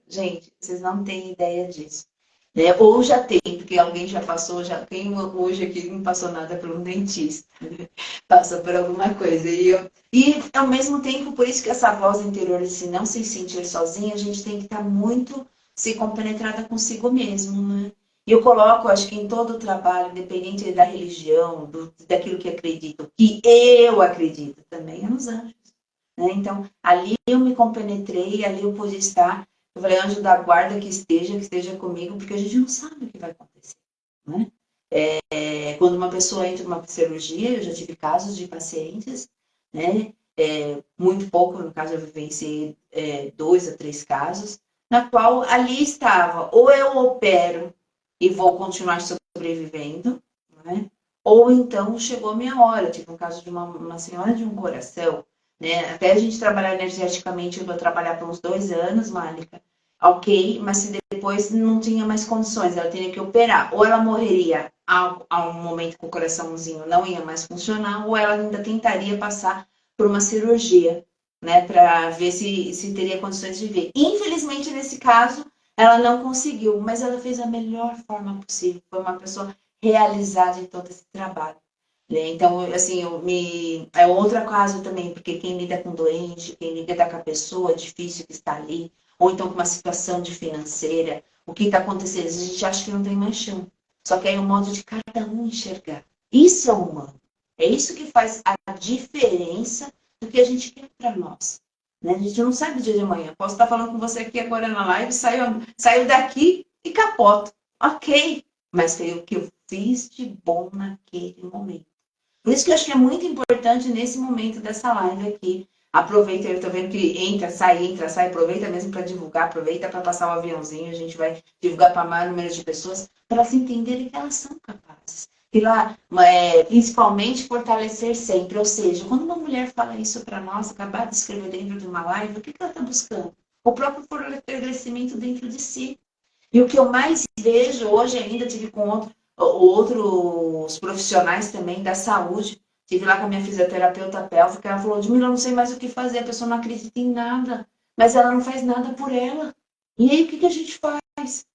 Gente, vocês não têm ideia disso. Né? Ou já tem, porque alguém já passou, quem hoje aqui não passou nada por um dentista, né? Passou por alguma coisa. E ao mesmo tempo, por isso que essa voz interior, se não se sentir sozinha, a gente tem que estar muito se compenetrada consigo mesmo, né? E eu coloco, acho que em todo o trabalho, independente da religião, daquilo que acredito, que eu acredito também, é nos anjos. Né? Então, ali eu me compenetrei, ali eu pude estar. Eu falei, anjo da guarda que esteja comigo, porque a gente não sabe o que vai acontecer. Né? Quando uma pessoa entra numa cirurgia, eu já tive casos de pacientes, né? Muito pouco, no caso eu vivenciei 2 a 3 casos, na qual ali estava, ou eu opero e vou continuar sobrevivendo, né? Ou então chegou a minha hora, tipo no caso de uma senhora de um coração, né? Até a gente trabalhar energeticamente, eu vou trabalhar por uns 2 anos, Málica, ok, mas se depois não tinha mais condições, ela teria que operar, ou ela morreria a um momento que o coraçãozinho não ia mais funcionar, ou ela ainda tentaria passar por uma cirurgia, né, para ver se teria condições de ver. Infelizmente, nesse caso, ela não conseguiu, mas ela fez a melhor forma possível. Foi uma pessoa realizada em todo esse trabalho. Né? Então, assim, é outro caso também, porque quem lida com doente, quem lida com a pessoa difícil que está ali, ou então com uma situação de financeira, o que está acontecendo? A gente acha que não tem mais chão. Só que é o modo de cada um enxergar. Isso é humano. É isso que faz a diferença do que a gente quer para nós. Né? A gente não sabe o dia de amanhã. Posso estar falando com você aqui agora na live, saiu daqui e capoto. Ok, mas foi o que eu fiz de bom naquele momento. Por isso que eu acho que é muito importante nesse momento dessa live aqui. Aproveita, eu tô vendo que entra, sai, aproveita mesmo para divulgar, aproveita para passar o aviãozinho, a gente vai divulgar para maior número de pessoas, para elas entenderem que elas são capazes. E lá, principalmente, fortalecer sempre. Ou seja, quando uma mulher fala isso para nós, acabar de escrever dentro de uma live, o que ela está buscando? O próprio fortalecimento dentro de si. E o que eu mais vejo hoje ainda, tive com outros profissionais também da saúde, tive lá com a minha fisioterapeuta pélvica, ela falou, Ludmila, eu não sei mais o que fazer, a pessoa não acredita em nada, mas ela não faz nada por ela. E aí, o que a gente faz?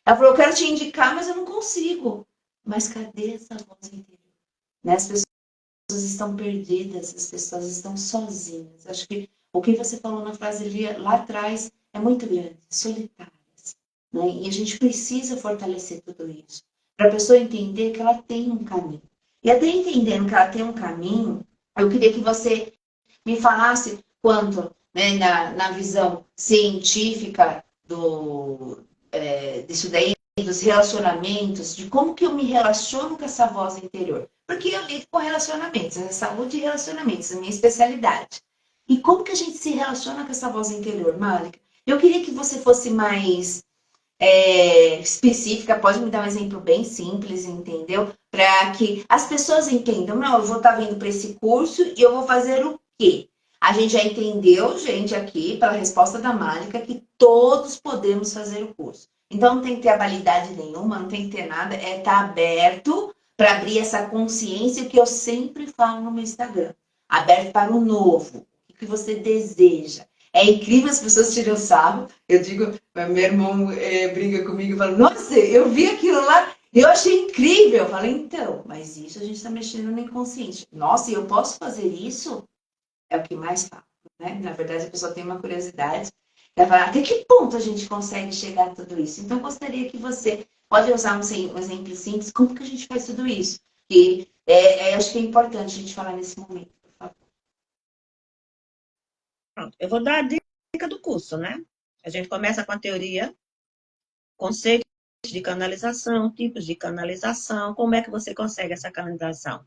Ela falou, eu quero te indicar, mas eu não consigo. Mas cadê essa voz interior? Né? As pessoas estão perdidas, as pessoas estão sozinhas. Acho que o que você falou na frase lá atrás é muito grande, solitárias. Né? E a gente precisa fortalecer tudo isso, para a pessoa entender que ela tem um caminho. E até entendendo que ela tem um caminho, eu queria que você me falasse quanto, né, na visão científica disso daí, dos relacionamentos, de como que eu me relaciono com essa voz interior. Porque eu lido com relacionamentos, saúde e relacionamentos, a minha especialidade. E como que a gente se relaciona com essa voz interior, Málica? Eu queria que você fosse mais específica, pode me dar um exemplo bem simples, entendeu? Para que as pessoas entendam, não, eu vou estar vindo para esse curso e eu vou fazer o quê? A gente já entendeu, gente, aqui, pela resposta da Mágica, que todos podemos fazer o curso. Então, não tem que ter habilidade nenhuma, não tem que ter nada, é estar aberto para abrir essa consciência, o que eu sempre falo no meu Instagram. Aberto para o novo, o que você deseja. É incrível, as pessoas tiram sarro. Eu digo, meu irmão briga comigo e fala, nossa, eu vi aquilo lá, eu achei incrível. Eu falei, então, mas isso a gente está mexendo no inconsciente. Nossa, e eu posso fazer isso? É o que mais fala, né? Na verdade, a pessoa tem uma curiosidade. Ela fala, até que ponto a gente consegue chegar a tudo isso? Então, eu gostaria que você pode usar um exemplo simples, como que a gente faz tudo isso? E acho que é importante a gente falar nesse momento, por favor. Pronto, eu vou dar a dica do curso, né? A gente começa com a teoria, conceitos de canalização, tipos de canalização, como é que você consegue essa canalização.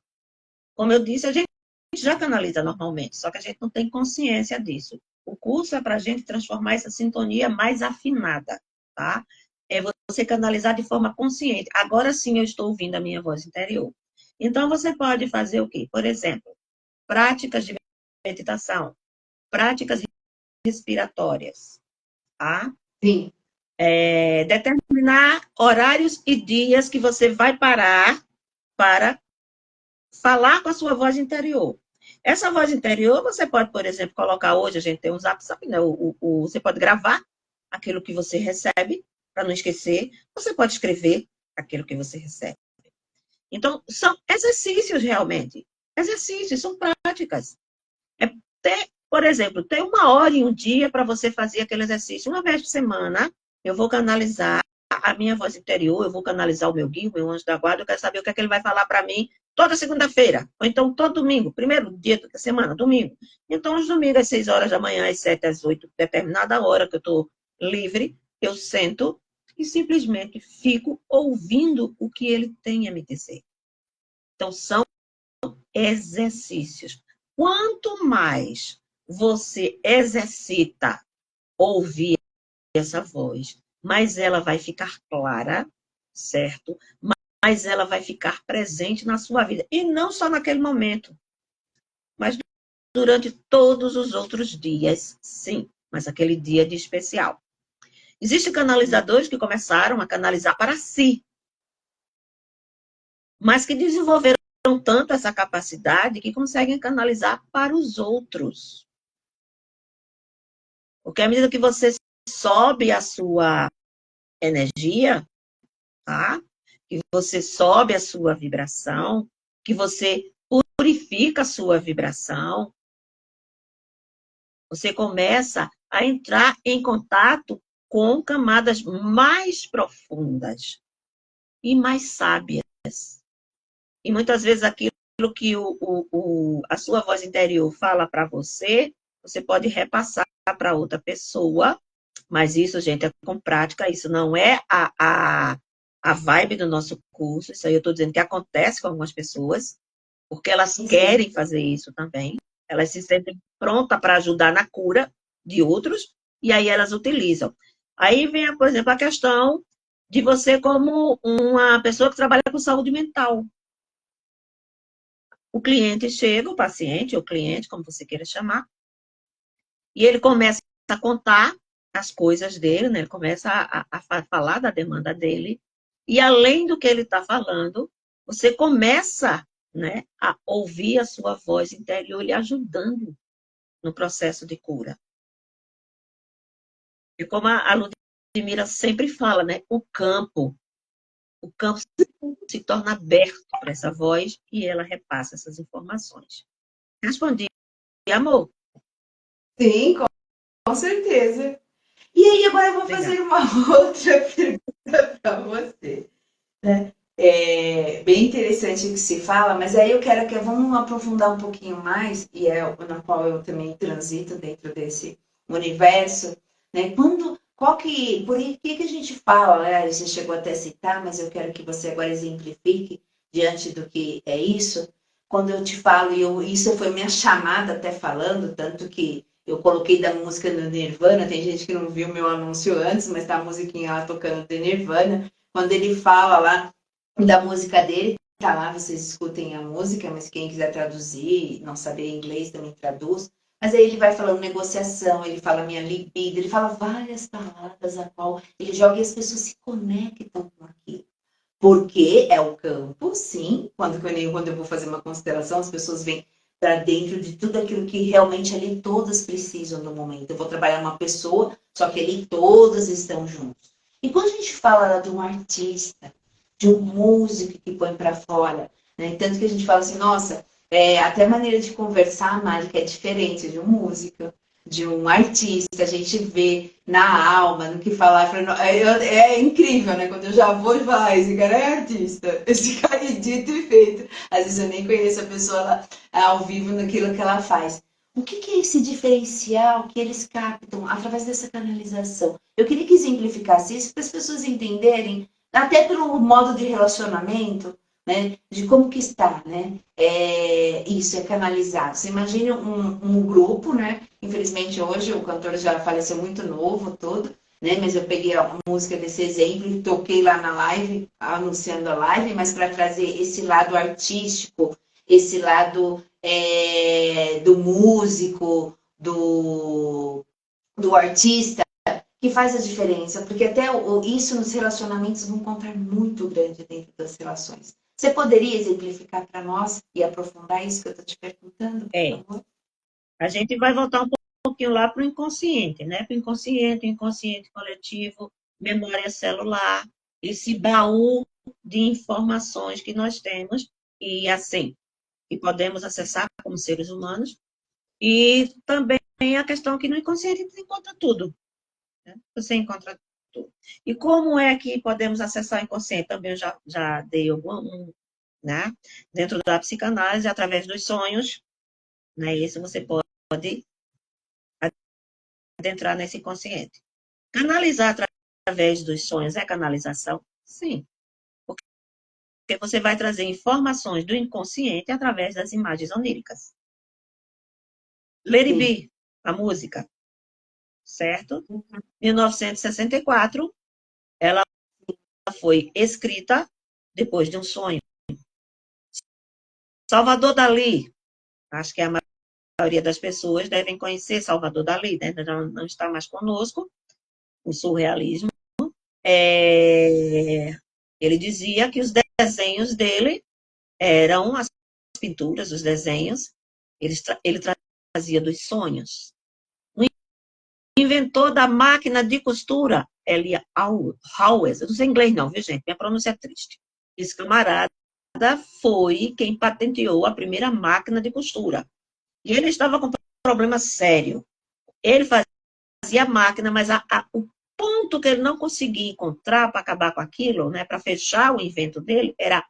Como eu disse, a gente já canaliza normalmente, só que a gente não tem consciência disso. O curso é para a gente transformar essa sintonia mais afinada, tá? É você canalizar de forma consciente. Agora sim eu estou ouvindo a minha voz interior. Então você pode fazer o quê? Por exemplo, práticas de meditação, práticas respiratórias, tá? Sim. Determinar horários e dias que você vai parar para falar com a sua voz interior. Essa voz interior, você pode, por exemplo, colocar hoje, a gente tem um WhatsApp, né? Você pode gravar aquilo que você recebe, para não esquecer. Você pode escrever aquilo que você recebe. Então, são exercícios realmente. Exercícios, são práticas. Por exemplo, tem 1 hora em um dia para você fazer aquele exercício. Uma vez por semana, eu vou canalizar a minha voz interior, eu vou canalizar o meu guia, o meu anjo da guarda, eu quero saber o que é que ele vai falar para mim toda segunda-feira, ou então todo domingo, primeiro dia da semana, domingo. Então, os domingos, às 6 horas da manhã, às 7, às 8, determinada hora que eu estou livre, eu sento e simplesmente fico ouvindo o que ele tem a me dizer. Então, são exercícios. Quanto mais você exercita ouvir essa voz, mais ela vai ficar clara, certo? Mas ela vai ficar presente na sua vida. E não só naquele momento, mas durante todos os outros dias, sim. Mas aquele dia de especial. Existem canalizadores que começaram a canalizar para si, mas que desenvolveram tanto essa capacidade que conseguem canalizar para os outros. Porque à medida que você sobe a sua energia, tá? Que você sobe a sua vibração, que você purifica a sua vibração, você começa a entrar em contato com camadas mais profundas e mais sábias. E muitas vezes aquilo que a sua voz interior fala para você, você pode repassar para outra pessoa, mas isso, gente, é com prática, isso não é a vibe do nosso curso, isso aí eu estou dizendo que acontece com algumas pessoas, porque elas querem fazer isso também, elas se sentem prontas para ajudar na cura de outros, e aí elas utilizam. Aí vem, por exemplo, a questão de você como uma pessoa que trabalha com saúde mental. O cliente chega, o paciente, ou cliente, como você queira chamar, e ele começa a contar as coisas dele, né? Ele começa a falar da demanda dele, e além do que ele está falando, você começa, né, a ouvir a sua voz interior lhe ajudando no processo de cura. E como a Ludmila sempre fala, né, o campo se torna aberto para essa voz e ela repassa essas informações. Respondi, amor? Sim, com certeza. E aí, agora eu vou fazer uma outra pergunta para você. Né? É bem interessante o que se fala, mas aí eu quero que vamos aprofundar um pouquinho mais, e é na qual eu também transito dentro desse universo, né? Por que a gente fala, né? Você chegou até a citar, mas eu quero que você agora exemplifique diante do que é isso. Quando eu te falo, isso foi minha chamada até falando, tanto que Eu coloquei da música do Nirvana, tem gente que não viu meu anúncio antes, mas tá a musiquinha lá tocando de Nirvana. Quando ele fala lá da música dele, tá lá, vocês escutem a música, mas quem quiser traduzir, não saber inglês também traduz. Mas aí ele vai falando negociação, ele fala minha libido, ele fala várias palavras a qual ele joga e as pessoas se conectam com aquilo. Porque é o campo, sim, quando eu vou fazer uma consideração, as pessoas vêm para dentro de tudo aquilo que realmente ali todas precisam no momento. Eu vou trabalhar uma pessoa, só que ali todas estão juntos. E quando a gente fala de um artista, de um músico que põe para fora, né? Tanto que a gente fala assim, nossa, até a maneira de conversar, Mari, que é diferente de um músico, de um artista, a gente vê na alma, no que falar. É incrível, né? Quando eu já vou e falo, esse cara é artista, esse cara é dito e feito. Às vezes eu nem conheço a pessoa lá, ao vivo naquilo que ela faz. O que é esse diferencial que eles captam através dessa canalização? Eu queria que exemplificasse isso para as pessoas entenderem, até pelo modo de relacionamento, né, de como que está, né, isso é canalizado. Você imagina um grupo, né, infelizmente hoje o cantor já faleceu muito novo todo, né, mas eu peguei a música desse exemplo e toquei lá na live, anunciando a live, mas para trazer esse lado artístico, esse lado do músico, do artista, que faz a diferença, porque até isso nos relacionamentos vão contar muito grande dentro das relações. Você poderia exemplificar para nós e aprofundar isso que eu estou te perguntando, por favor? A gente vai voltar um pouquinho lá para o inconsciente, né? Para o inconsciente coletivo, memória celular, esse baú de informações que nós temos e assim, que podemos acessar como seres humanos. E também a questão que no inconsciente você encontra tudo. Né? Você encontra tudo. E como é que podemos acessar o inconsciente? Também eu já dei né? Dentro da psicanálise, através dos sonhos, né? Isso você pode adentrar nesse inconsciente. Canalizar através dos sonhos é canalização? Sim. Porque você vai trazer informações do inconsciente através das imagens oníricas. Let It Be, a música, certo? 1964, ela foi escrita depois de um sonho. Salvador Dalí, acho que a maioria das pessoas devem conhecer Salvador Dalí, né? Não está mais conosco, o surrealismo. Ele dizia que os desenhos dele eram as pinturas, os desenhos, ele trazia dos sonhos. O inventor da máquina de costura, Elia Howes, eu não sei inglês não, viu gente? Minha pronúncia é triste. Esse camarada foi quem patenteou a primeira máquina de costura. E ele estava com um problema sério. Ele fazia a máquina, mas o ponto que ele não conseguia encontrar para acabar com aquilo, né, para fechar o invento dele, era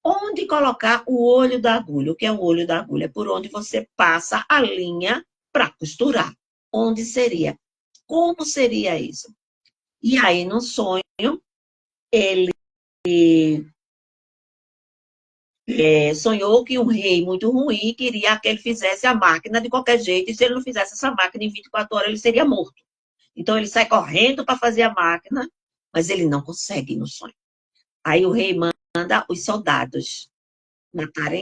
onde colocar o olho da agulha. O que é o olho da agulha? É por onde você passa a linha para costurar. Onde seria? Como seria isso? E aí, no sonho, ele sonhou que um rei muito ruim queria que ele fizesse a máquina de qualquer jeito, e se ele não fizesse essa máquina em 24 horas, ele seria morto. Então, ele sai correndo para fazer a máquina, mas ele não consegue no sonho. Aí o rei manda os soldados matarem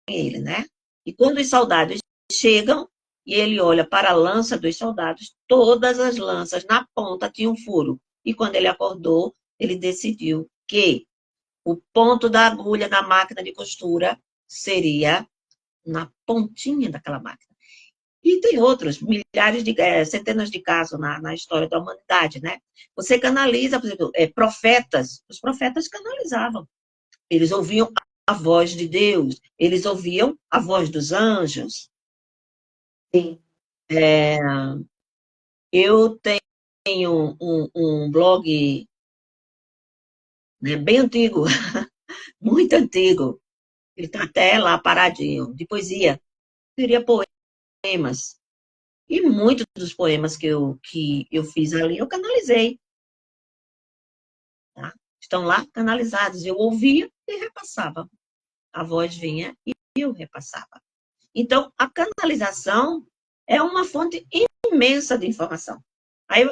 ele, né? E quando os soldados chegam, e ele olha para a lança dos soldados, todas as lanças na ponta tinham furo. E quando ele acordou, ele decidiu que o ponto da agulha na máquina de costura seria na pontinha daquela máquina. E tem outros, centenas de casos na história da humanidade, né? Você canaliza, por exemplo, profetas. Os profetas canalizavam. Eles ouviam a voz de Deus, eles ouviam a voz dos anjos. Sim. Eu tenho um blog, né, bem antigo, muito antigo. Ele está até lá paradinho, de poesia. Seria poemas. E muitos dos poemas que eu fiz ali, eu canalizei. Tá? Estão lá canalizados. Eu ouvia e repassava. A voz vinha e eu repassava. Então, a canalização é uma fonte imensa de informação. Aí,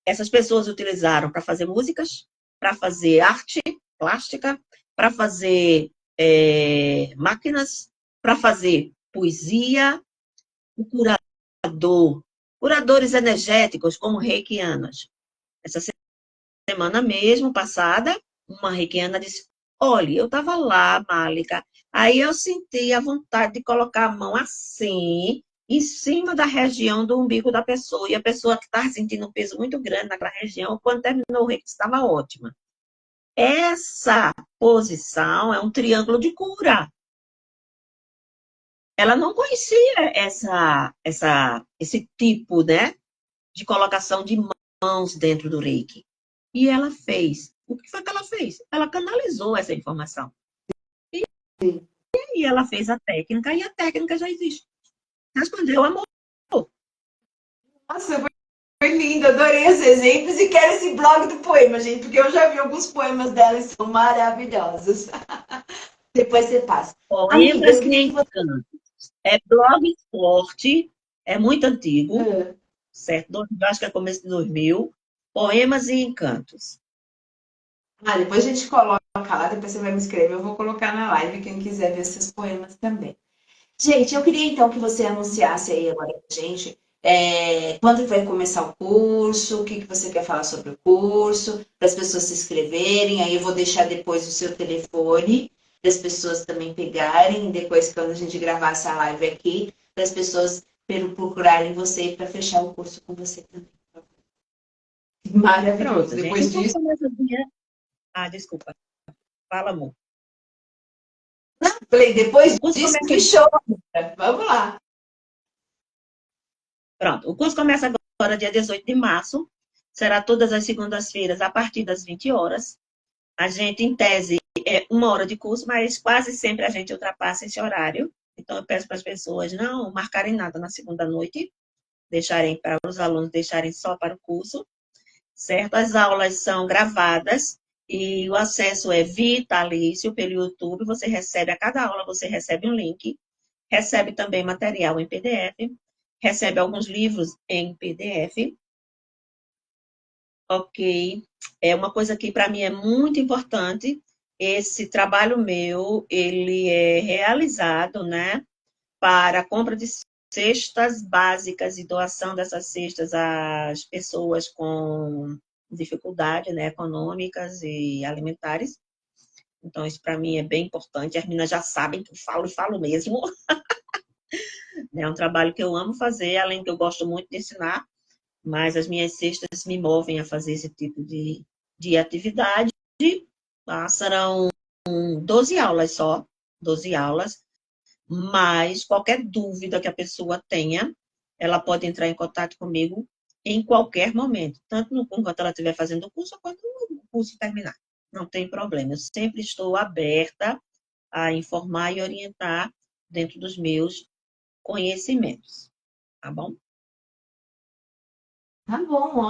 essas pessoas utilizaram para fazer músicas, para fazer arte plástica, para fazer máquinas, para fazer poesia, o curadores energéticos, como reikianas. Essa semana mesmo, passada, uma reikiana disse, olha, eu estava lá, Málica, aí eu senti a vontade de colocar a mão assim, em cima da região do umbigo da pessoa, e a pessoa que estava sentindo um peso muito grande naquela região, quando terminou o reiki, estava ótima. Essa posição é um triângulo de cura. Ela não conhecia esse tipo, né, de colocação de mãos dentro do reiki. E ela fez. O que foi que ela fez? Ela canalizou essa informação. E ela fez a técnica, e a técnica já existe. Respondeu, amor. Nossa, foi lindo, adorei os exemplos e quero esse blog do poema, gente, porque eu já vi alguns poemas dela e são maravilhosos. Depois você passa. Amiga, Poemas e encantos. É Blogspot, é muito antigo, certo? Acho que é começo de 2000. Poemas e encantos. Depois a gente coloca lá, depois você vai me escrever, eu vou colocar na live, quem quiser ver esses poemas também. Gente, eu queria então que você anunciasse aí agora pra gente quando vai começar o curso, o que você quer falar sobre o curso, para as pessoas se inscreverem, aí eu vou deixar depois o seu telefone, para as pessoas também pegarem, depois quando a gente gravar essa live aqui, para as pessoas procurarem você para fechar o curso com você também. Maravilhoso. Pronto, Depois gente. disso. Desculpa. Fala, amor. Falei, depois O curso disso, começa... que show! Vamos lá. Pronto, o curso começa agora, dia 18 de março. Será todas as segundas-feiras, a partir das 20 horas. A gente, em tese, é 1 hora de curso, mas quase sempre a gente ultrapassa esse horário. Então, eu peço para as pessoas não marcarem nada na segunda noite, deixarem para os alunos deixarem só para o curso, certo? As aulas são gravadas e o acesso é vitalício pelo YouTube. Você recebe, a cada aula você recebe um link, recebe também material em PDF, recebe alguns livros em PDF. Ok. É uma coisa que para mim é muito importante. Esse trabalho meu, ele é realizado, né, para a compra de cestas básicas e doação dessas cestas às pessoas com dificuldade, né, econômicas e alimentares. Então, isso para mim é bem importante. As meninas já sabem que eu falo e falo mesmo. É um trabalho que eu amo fazer, além que eu gosto muito de ensinar, mas as minhas cestas me movem a fazer esse tipo de atividade. Serão 12 aulas só, 12 aulas, mas qualquer dúvida que a pessoa tenha, ela pode entrar em contato comigo em qualquer momento, tanto enquanto ela estiver fazendo o curso, quanto no curso terminar. Não tem problema, eu sempre estou aberta a informar e orientar dentro dos meus conhecimentos, tá bom? Tá bom,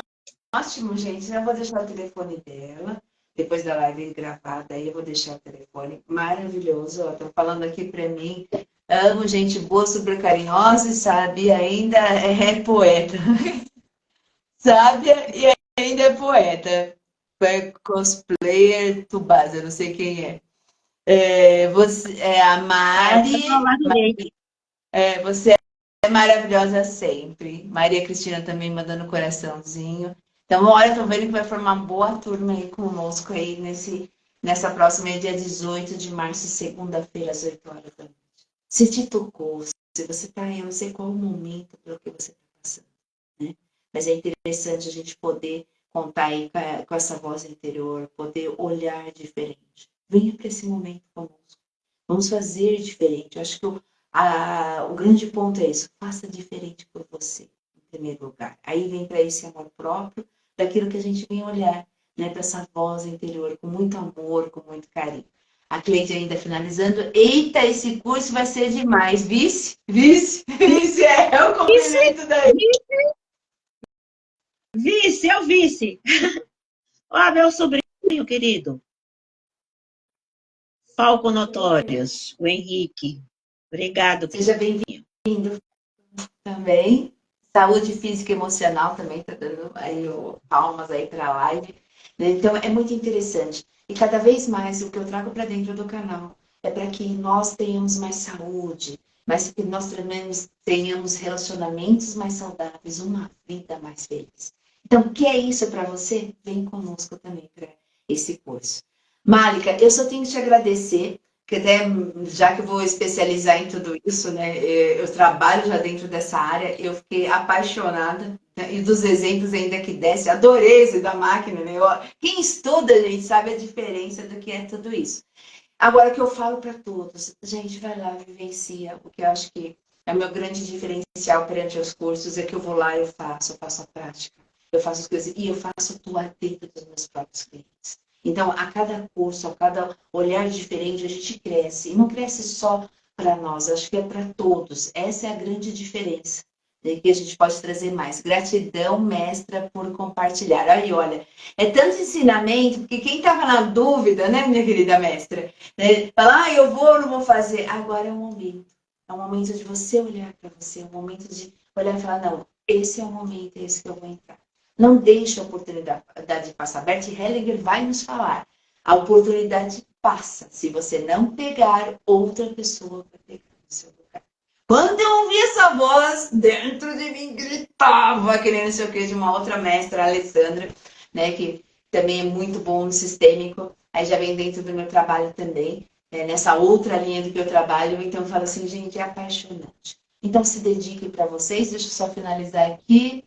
ótimo, gente. Já vou deixar o telefone dela. Depois da live gravada, aí eu vou deixar o telefone. Maravilhoso. Estão falando aqui para mim. Amo gente boa, super carinhosa e sabe, ainda é poeta. Sábia e ainda é poeta. É cosplayer Tubasa, não sei quem é. Você é a Mari. Você é maravilhosa sempre. Maria Cristina também mandando coraçãozinho. Então, uma hora eu tô vendo que vai formar uma boa turma aí conosco aí nessa próxima, dia 18 de março, segunda-feira, às 8 horas da noite. Se te tocou, se você tá aí, eu não sei qual o momento pelo que você tá passando, né? Mas é interessante a gente poder contar aí com essa voz interior, poder olhar diferente. Venha para esse momento conosco. Vamos fazer diferente. Eu acho que o grande ponto é isso. Faça diferente por você, em primeiro lugar. Aí vem para esse amor próprio, daquilo que a gente vem olhar, né, para essa voz interior, com muito amor, com muito carinho. A Cleide ainda finalizando. Eita, esse curso vai ser demais. Vice, é o complemento daí. Vice, é o vice. Olha, meu sobrinho querido. Falco Notórios, o Henrique. Obrigado. Seja bem-vindo também. Saúde física e emocional também tá dando aí palmas aí para a live. Né? Então é muito interessante. E cada vez mais o que eu trago para dentro do canal é para que nós tenhamos mais saúde, mas que nós tenhamos relacionamentos mais saudáveis, uma vida mais feliz. Então, o que é isso para você? Vem conosco também para esse curso. Malika, eu só tenho que te agradecer, que até já que eu vou especializar em tudo isso, né? Eu trabalho já dentro dessa área, eu fiquei apaixonada, né, e dos exemplos ainda que desce, adorei esse da máquina, né? Quem estuda, gente, sabe a diferença do que é tudo isso. Agora, o que eu falo para todos, gente, vai lá, vivencia, porque eu acho que é o meu grande diferencial perante os cursos, é que eu vou lá, eu faço a prática, eu faço as coisas, e eu faço atuar dentro dos meus próprios clientes. Então, a cada curso, a cada olhar diferente, a gente cresce. E não cresce só para nós, acho que é para todos. Essa é a grande diferença. Que a gente pode trazer mais. Gratidão, mestra, por compartilhar. Aí, olha, é tanto ensinamento, porque quem estava na dúvida, né, minha querida mestra? Né, falar, eu vou ou não vou fazer? Agora é o momento. É o momento de você olhar para você, é o momento de olhar e falar, não, esse é o momento, é esse que eu vou entrar. Não deixe a oportunidade passar. Bert Hellinger vai nos falar. A oportunidade passa. Se você não pegar, outra pessoa vai pegar no seu lugar. Quando eu ouvi essa voz, dentro de mim gritava, que nem não sei o que, de uma outra mestra, a Alessandra, né, que também é muito bom no sistêmico. Aí já vem dentro do meu trabalho também, nessa outra linha do que eu trabalho. Então eu falo assim, gente, é apaixonante. Então se dedique para vocês. Deixa eu só finalizar aqui.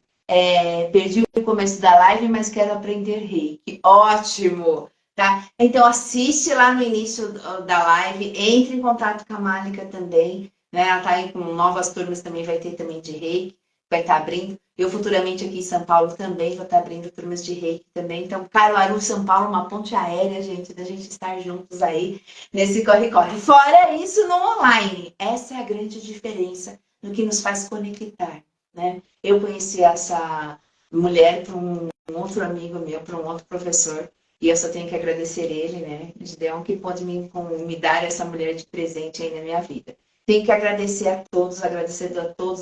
Perdi o começo da live, mas quero aprender reiki. Ótimo! Tá? Então assiste lá no início da live, entre em contato com a Malika também, né? Ela tá aí com novas turmas também, vai ter também de reiki, vai estar abrindo. Eu futuramente aqui em São Paulo também vou estar abrindo turmas de reiki também. Então, Caruaru, São Paulo, uma ponte aérea, gente, da gente estar juntos aí nesse corre-corre. Fora isso, no online. Essa é a grande diferença no que nos faz conectar, né? Eu conheci essa mulher por um outro amigo meu, por um outro professor, e eu só tenho que agradecer ele, né? Gideon, que pôde me dar essa mulher de presente aí na minha vida. Tenho que agradecer a todos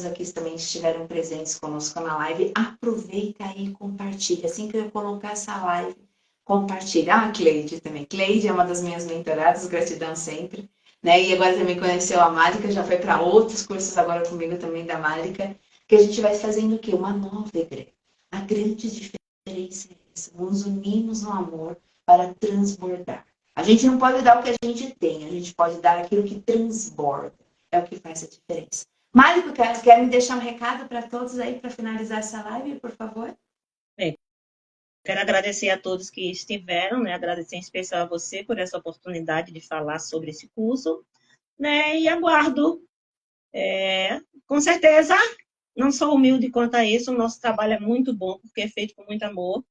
aqui que também estiveram presentes conosco na live. Aproveita aí e compartilha. Assim que eu colocar essa live, compartilha. Ah, a Cleide também. Cleide é uma das minhas mentoradas, gratidão sempre. Né? E agora também conheceu a Malika, já foi para outros cursos agora comigo também da Malika, que a gente vai fazendo o quê? Uma nova igreja. A grande diferença é essa. Nos unimos no amor para transbordar. A gente não pode dar o que a gente tem, a gente pode dar aquilo que transborda. É o que faz a diferença. Mário, quer me deixar um recado para todos aí para finalizar essa live, por favor? Bem, quero agradecer a todos que estiveram, né? Agradecer em especial a você por essa oportunidade de falar sobre esse curso, né? E aguardo. Com certeza, não sou humilde quanto a isso, o nosso trabalho é muito bom, porque é feito com muito amor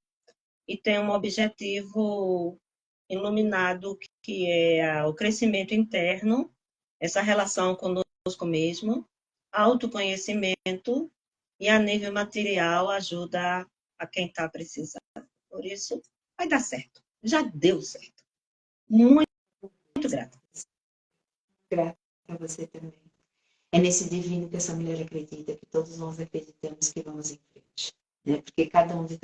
e tem um objetivo iluminado, que é o crescimento interno, essa relação conosco mesmo, autoconhecimento e a nível material ajuda a quem está precisando. Por isso, vai dar certo. Já deu certo. Muito, muito grata. Grata a você também. É nesse divino que essa mulher acredita, que todos nós acreditamos que vamos em frente. Né? Porque cada um de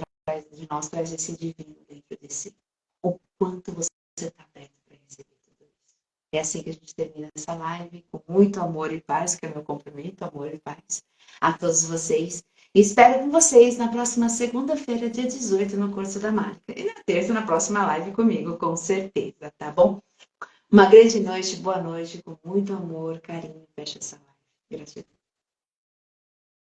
nós traz esse divino dentro de si. O quanto você está aberto para receber tudo isso. É assim que a gente termina essa live, com muito amor e paz, que é o meu cumprimento, amor e paz, a todos vocês. E espero com vocês na próxima segunda-feira, dia 18, no curso da Mágica. E na terça, na próxima live comigo, com certeza, tá bom? Uma grande noite, boa noite, com muito amor, carinho. Fecha essa live. Gratidão.